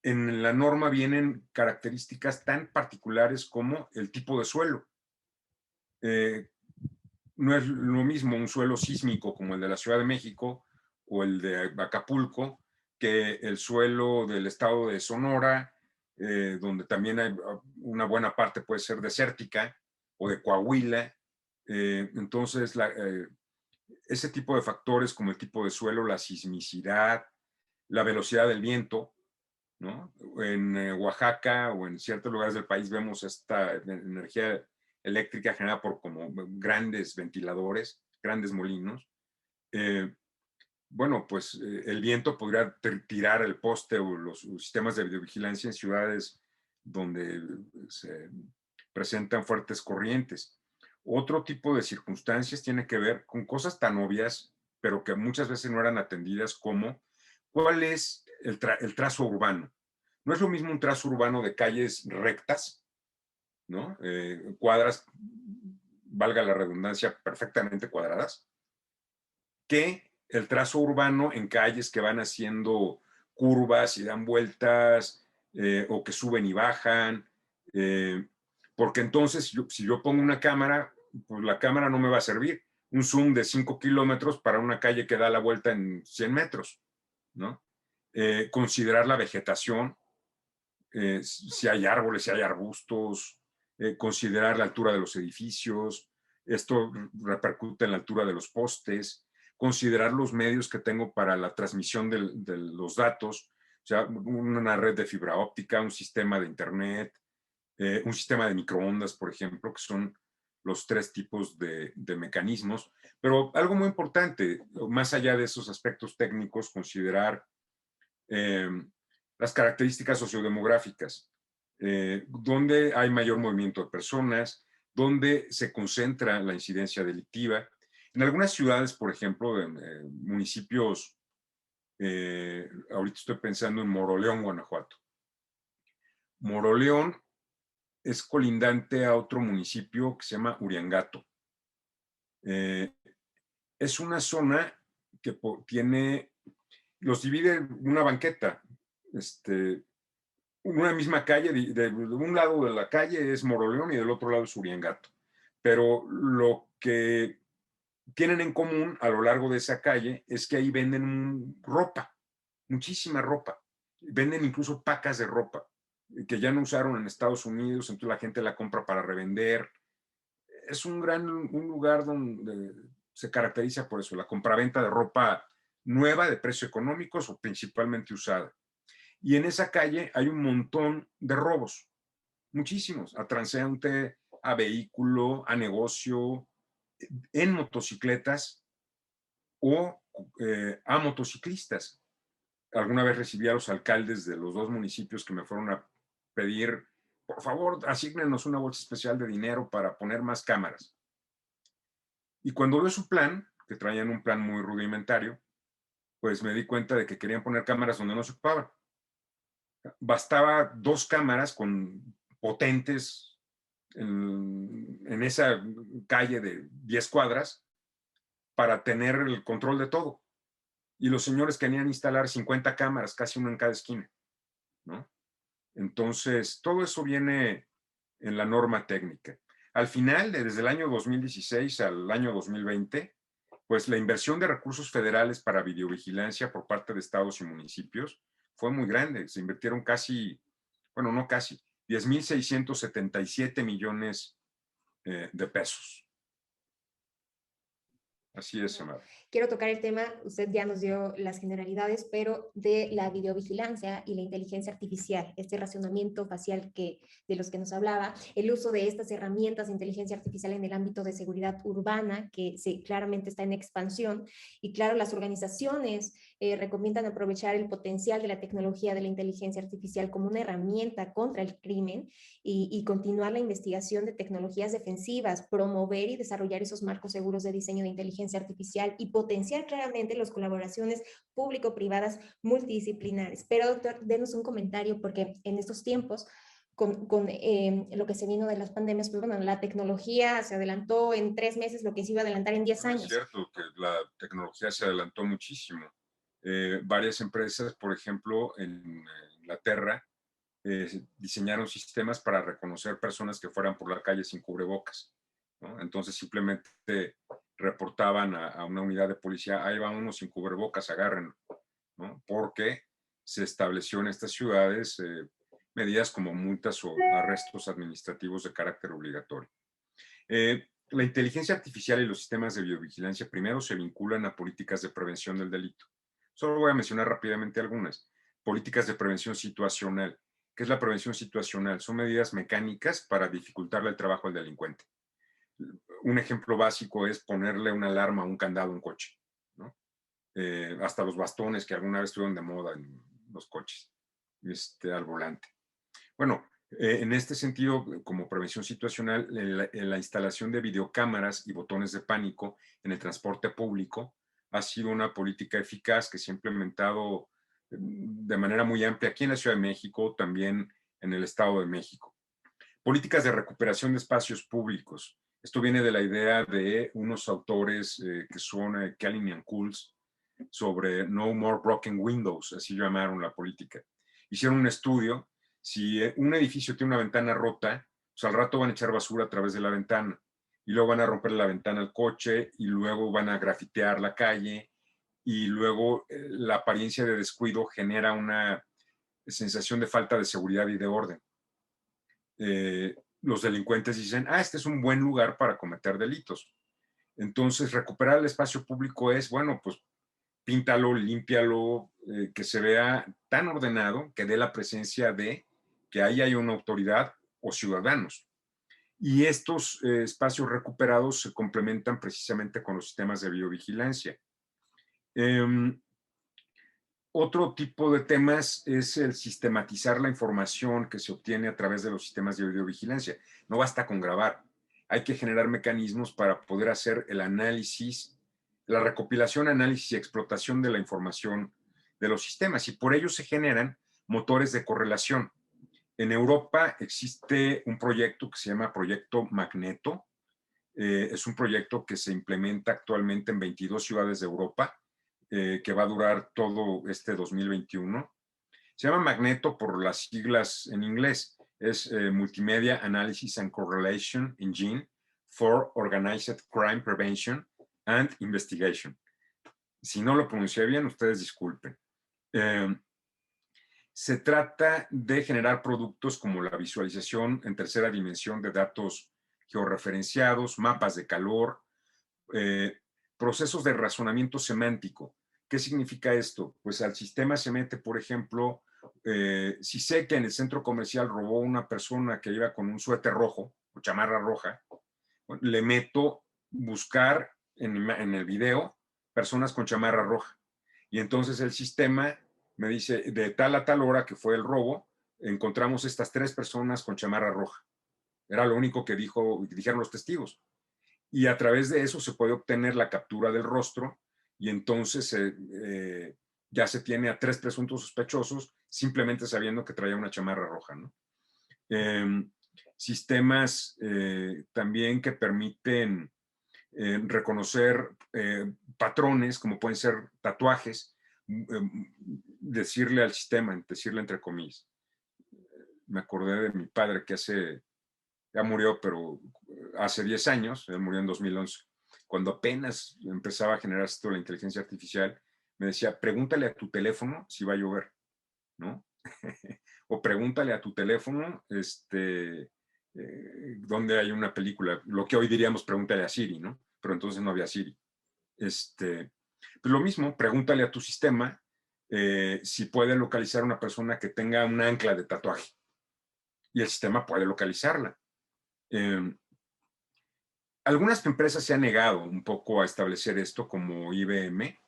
En la norma vienen características tan particulares como el tipo de suelo. No es lo mismo un suelo sísmico como el de la Ciudad de México o el de Acapulco que el suelo del estado de Sonora, donde también hay una buena parte puede ser desértica, o de Coahuila. Entonces, ese tipo de factores como el tipo de suelo, la sismicidad, la velocidad del viento, ¿no? En Oaxaca o en ciertos lugares del país vemos esta energía eléctrica generada por como grandes ventiladores, grandes molinos. Bueno, pues el viento podría tirar el poste o los sistemas de videovigilancia en ciudades donde se presentan fuertes corrientes. Otro tipo de circunstancias tiene que ver con cosas tan obvias, pero que muchas veces no eran atendidas, como cuál es el trazo urbano. No es lo mismo un trazo urbano de calles rectas, ¿no? Cuadras, valga la redundancia, perfectamente cuadradas, que el trazo urbano en calles que van haciendo curvas y dan vueltas, o que suben y bajan, porque entonces si yo pongo una cámara, pues la cámara no me va a servir. Un zoom de 5 kilómetros para una calle que da la vuelta en 100 metros, ¿no? Considerar la vegetación, si hay árboles, si hay arbustos, considerar la altura de los edificios, esto repercute en la altura de los postes, considerar los medios que tengo para la transmisión de los datos, o sea, una red de fibra óptica, un sistema de internet, un sistema de microondas, por ejemplo, que son los 3 tipos de mecanismos. Pero algo muy importante, más allá de esos aspectos técnicos, considerar las características sociodemográficas, dónde hay mayor movimiento de personas, dónde se concentra la incidencia delictiva. En algunas ciudades, por ejemplo, en municipios, ahorita estoy pensando en Moroleón, Guanajuato. Moroleón es colindante a otro municipio que se llama Uriangato. Es una zona que los divide una banqueta, una misma calle, de un lado de la calle es Moroleón y del otro lado es Uriangato. Pero lo que tienen en común a lo largo de esa calle es que ahí venden ropa, muchísima ropa. Venden incluso pacas de ropa que ya no usaron en Estados Unidos, entonces la gente la compra para revender. Es un lugar donde se caracteriza por eso, la compraventa de ropa nueva de precios económicos o principalmente usada. Y en esa calle hay un montón de robos, muchísimos, a transeúnte, a vehículo, a negocio, en motocicletas o a motociclistas. Alguna vez recibí a los alcaldes de los 2 municipios que me fueron a pedir, por favor, asígnenos una bolsa especial de dinero para poner más cámaras. Y cuando veo su plan, que traían un plan muy rudimentario, pues me di cuenta de que querían poner cámaras donde no se ocupaban. Bastaba 2 cámaras con potentes en esa calle de 10 cuadras para tener el control de todo. Y los señores querían instalar 50 cámaras, casi una en cada esquina, ¿no? Entonces, todo eso viene en la norma técnica. Al final, desde el año 2016 al año 2020, pues la inversión de recursos federales para videovigilancia por parte de estados y municipios fue muy grande. Se invirtieron casi, bueno, no casi, 10,677 millones de pesos. Así es, Samara. Quiero tocar el tema, usted ya nos dio las generalidades, pero de la videovigilancia y la inteligencia artificial, este racionamiento facial de los que nos hablaba, el uso de estas herramientas de inteligencia artificial en el ámbito de seguridad urbana, que claramente está en expansión, y claro, las organizaciones recomiendan aprovechar el potencial de la tecnología de la inteligencia artificial como una herramienta contra el crimen y continuar la investigación de tecnologías defensivas, promover y desarrollar esos marcos seguros de diseño de inteligencia artificial y potenciar claramente las colaboraciones público-privadas multidisciplinares. Pero doctor, denos un comentario porque en estos tiempos con lo que se vino de las pandemias, pues bueno, la tecnología se adelantó en 3 meses lo que se iba a adelantar en 10 años. Es cierto que la tecnología se adelantó muchísimo. Varias empresas, por ejemplo, en Inglaterra, diseñaron sistemas para reconocer personas que fueran por la calle sin cubrebocas, ¿no? Entonces simplemente reportaban a una unidad de policía, ahí va uno sin cubrebocas, agárrenlo, ¿no? Porque se estableció en estas ciudades medidas como multas o arrestos administrativos de carácter obligatorio. La inteligencia artificial y los sistemas de videovigilancia primero se vinculan a políticas de prevención del delito. Solo voy a mencionar rápidamente algunas. Políticas de prevención situacional. ¿Qué es la prevención situacional? Son medidas mecánicas para dificultarle el trabajo al delincuente. Un ejemplo básico es ponerle una alarma a un candado a un coche, ¿no? Hasta los bastones que alguna vez estuvieron de moda en los coches, al volante. Bueno, en este sentido, como prevención situacional, la instalación de videocámaras y botones de pánico en el transporte público ha sido una política eficaz que se ha implementado de manera muy amplia aquí en la Ciudad de México, también en el Estado de México. Políticas de recuperación de espacios públicos. Esto viene de la idea de unos autores que son Kalin and Cools sobre No More Broken Windows, así llamaron la política. Hicieron un estudio. Si un edificio tiene una ventana rota, pues al rato van a echar basura a través de la ventana y luego van a romper la ventana al coche y luego van a grafitear la calle y luego la apariencia de descuido genera una sensación de falta de seguridad y de orden. Los delincuentes dicen, este es un buen lugar para cometer delitos. Entonces, recuperar el espacio público es, bueno, pues píntalo, límpialo, que se vea tan ordenado que dé la presencia de que ahí hay una autoridad o ciudadanos. Y estos espacios recuperados se complementan precisamente con los sistemas de videovigilancia. Otro tipo de temas es el sistematizar la información que se obtiene a través de los sistemas de videovigilancia. No basta con grabar, hay que generar mecanismos para poder hacer el análisis, la recopilación, análisis y explotación de la información de los sistemas, y por ello se generan motores de correlación. En Europa existe un proyecto que se llama Proyecto Magneto. Es un proyecto que se implementa actualmente en 22 ciudades de Europa, que va a durar todo este 2021. Se llama Magneto por las siglas en inglés. Es Multimedia Analysis and Correlation Engine for Organized Crime Prevention and Investigation. Si no lo pronuncié bien, ustedes disculpen. Se trata de generar productos como la visualización en tercera dimensión de datos georreferenciados, mapas de calor, procesos de razonamiento semántico. ¿Qué significa esto? Pues al sistema se mete, por ejemplo, si sé que en el centro comercial robó una persona que iba con un suéter rojo o chamarra roja, le meto buscar en el video personas con chamarra roja. Y entonces el sistema me dice, de tal a tal hora que fue el robo, encontramos estas 3 personas con chamarra roja. Era lo único que dijeron los testigos. Y a través de eso se puede obtener la captura del rostro y entonces ya se tiene a 3 presuntos sospechosos simplemente sabiendo que traía una chamarra roja, ¿no? Sistemas también que permiten reconocer patrones, como pueden ser tatuajes, decirle al sistema, decirle entre comillas. Me acordé de mi padre que ya murió, pero hace 10 años, él murió en 2011, cuando apenas empezaba a generar esto la inteligencia artificial, me decía, pregúntale a tu teléfono si va a llover, ¿no? O pregúntale a tu teléfono dónde hay una película, lo que hoy diríamos pregúntale a Siri, ¿no? Pero entonces no había Siri. Pues lo mismo, pregúntale a tu sistema si puede localizar una persona que tenga un ancla de tatuaje. Y el sistema puede localizarla. Algunas empresas se han negado un poco a establecer esto, como IBM,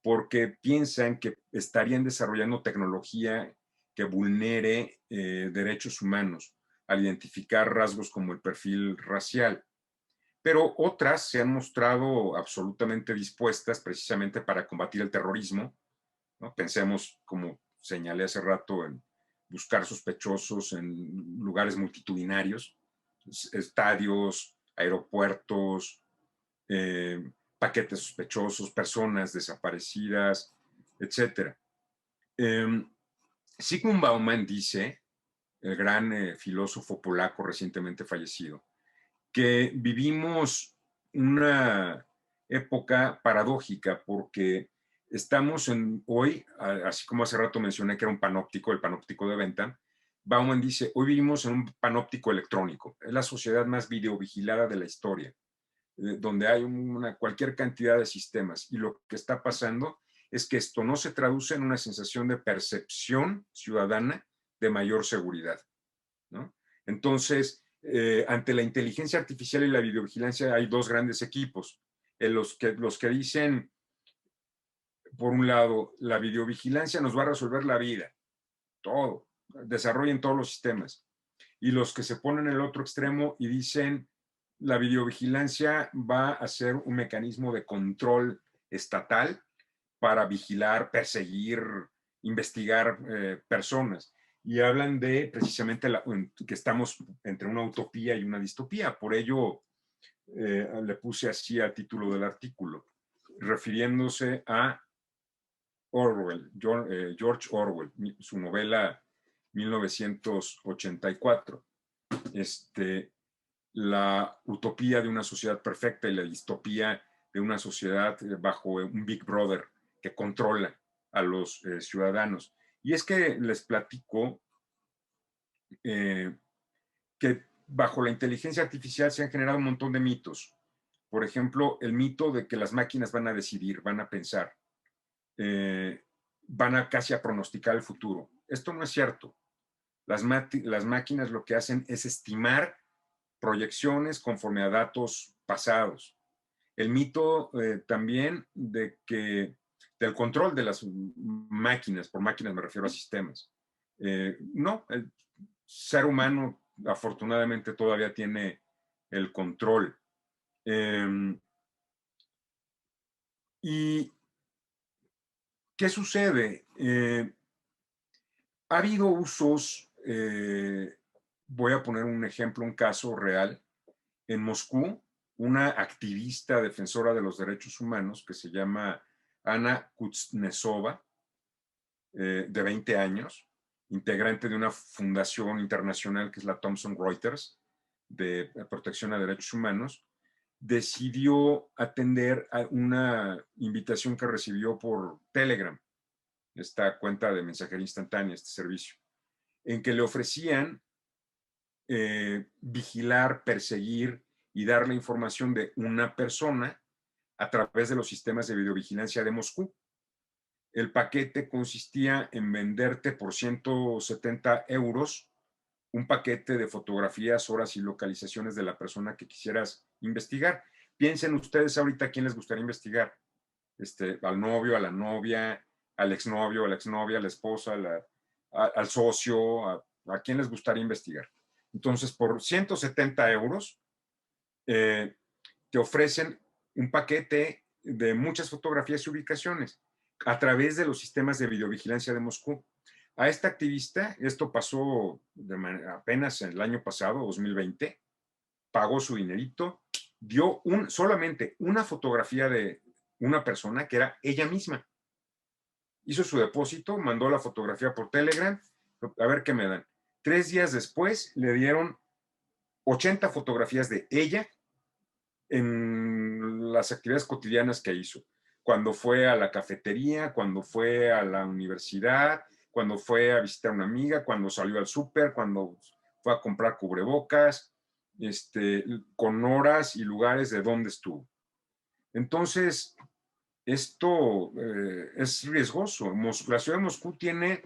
porque piensan que estarían desarrollando tecnología que vulnere derechos humanos al identificar rasgos como el perfil racial. Pero otras se han mostrado absolutamente dispuestas precisamente para combatir el terrorismo, ¿no? Pensemos, como señalé hace rato, en buscar sospechosos en lugares multitudinarios, estadios, aeropuertos, paquetes sospechosos, personas desaparecidas, etc. Zygmunt Bauman dice, el gran filósofo polaco recientemente fallecido, que vivimos una época paradójica porque estamos hoy, así como hace rato mencioné que era un panóptico, el panóptico de venta, Bauman dice, hoy vivimos en un panóptico electrónico, es la sociedad más videovigilada de la historia, donde hay cualquier cantidad de sistemas, y lo que está pasando es que esto no se traduce en una sensación de percepción ciudadana de mayor seguridad, ¿no? Entonces, ante la inteligencia artificial y la videovigilancia hay 2 grandes equipos. Los que dicen, por un lado, la videovigilancia nos va a resolver la vida, todo, desarrollen todos los sistemas. Y los que se ponen en el otro extremo y dicen, la videovigilancia va a ser un mecanismo de control estatal para vigilar, perseguir, investigar personas. Y hablan de precisamente que estamos entre una utopía y una distopía. Por ello le puse así al título del artículo, refiriéndose a Orwell, George Orwell, su novela 1984. La utopía de una sociedad perfecta y la distopía de una sociedad bajo un Big Brother que controla a los ciudadanos. Y es que les platico que bajo la inteligencia artificial se han generado un montón de mitos. Por ejemplo, el mito de que las máquinas van a decidir, van a pensar, van a casi a pronosticar el futuro. Esto no es cierto. Las máquinas lo que hacen es estimar proyecciones conforme a datos pasados. El mito también del control de las máquinas, por máquinas me refiero a sistemas. No, el ser humano afortunadamente todavía tiene el control. ¿Y qué sucede? Ha habido usos, voy a poner un ejemplo, un caso real. En Moscú, una activista defensora de los derechos humanos que se llama Ana Kuznetsova, de 20 años, integrante de una fundación internacional que es la Thomson Reuters de protección a derechos humanos, decidió atender a una invitación que recibió por Telegram, esta cuenta de mensajería instantánea, este servicio, en que le ofrecían vigilar, perseguir y dar la información de una persona a través de los sistemas de videovigilancia de Moscú. El paquete consistía en venderte por 170 euros un paquete de fotografías, horas y localizaciones de la persona que quisieras investigar. Piensen ustedes ahorita a quién les gustaría investigar. al novio, a la novia, al exnovio, a la exnovia, a la esposa, al socio, a quién les gustaría investigar. Entonces, por 170 euros, te ofrecen un paquete de muchas fotografías y ubicaciones a través de los sistemas de videovigilancia de Moscú. A esta activista, esto pasó apenas el año pasado, 2020, pagó su dinerito, dio solamente una fotografía de una persona que era ella misma. Hizo su depósito, mandó la fotografía por Telegram, a ver qué me dan. 3 días después le dieron 80 fotografías de ella en las actividades cotidianas que hizo. Cuando fue a la cafetería, cuando fue a la universidad, cuando fue a visitar a una amiga, cuando salió al súper, cuando fue a comprar cubrebocas, con horas y lugares de donde estuvo. Entonces, esto es riesgoso. La ciudad de Moscú tiene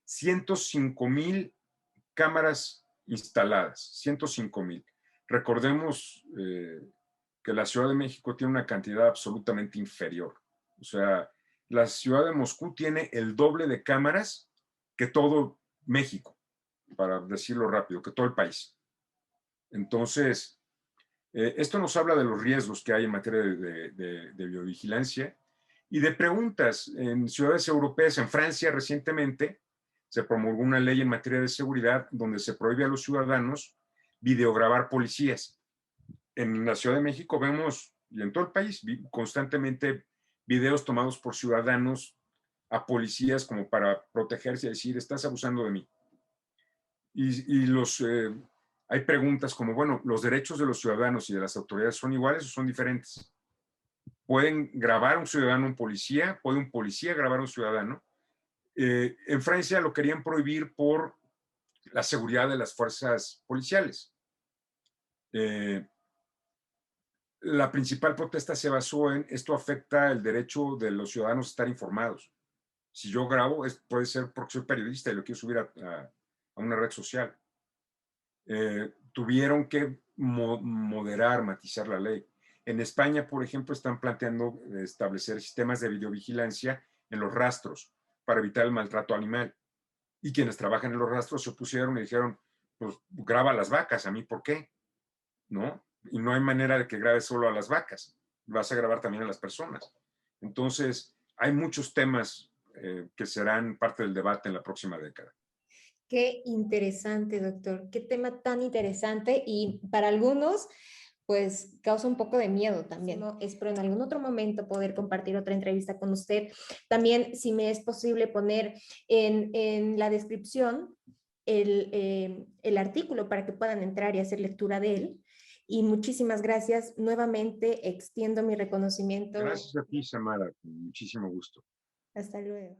105,000 cámaras instaladas, 105,000. Recordemos que la Ciudad de México tiene una cantidad absolutamente inferior. O sea, la Ciudad de Moscú tiene el doble de cámaras que todo México, para decirlo rápido, que todo el país. Entonces, esto nos habla de los riesgos que hay en materia de biovigilancia y de preguntas. En ciudades europeas, en Francia recientemente, se promulgó una ley en materia de seguridad donde se prohíbe a los ciudadanos videograbar policías. En la Ciudad de México vemos, y en todo el país, constantemente videos tomados por ciudadanos a policías como para protegerse y decir, estás abusando de mí. Hay preguntas como, bueno, ¿los derechos de los ciudadanos y de las autoridades son iguales o son diferentes? ¿Pueden grabar a un ciudadano un policía? ¿Puede un policía grabar a un ciudadano? En Francia lo querían prohibir por la seguridad de las fuerzas policiales. La principal protesta se basó en esto afecta el derecho de los ciudadanos a estar informados. Si yo grabo, puede ser porque soy periodista y lo quiero subir a una red social. Tuvieron que moderar, matizar la ley. En España, por ejemplo, están planteando establecer sistemas de videovigilancia en los rastros para evitar el maltrato animal. Y quienes trabajan en los rastros se opusieron y dijeron, pues graba a las vacas, ¿a mí por qué? ¿No? Y no hay manera de que grabes solo a las vacas, vas a grabar también a las personas. Entonces, hay muchos temas que serán parte del debate en la próxima década. Qué interesante, doctor. Qué tema tan interesante y para algunos, pues causa un poco de miedo también. No, espero en algún otro momento poder compartir otra entrevista con usted. También, si me es posible poner en la descripción el artículo para que puedan entrar y hacer lectura de él. Y muchísimas gracias. Nuevamente extiendo mi reconocimiento. Gracias a ti, Samara. Con muchísimo gusto. Hasta luego.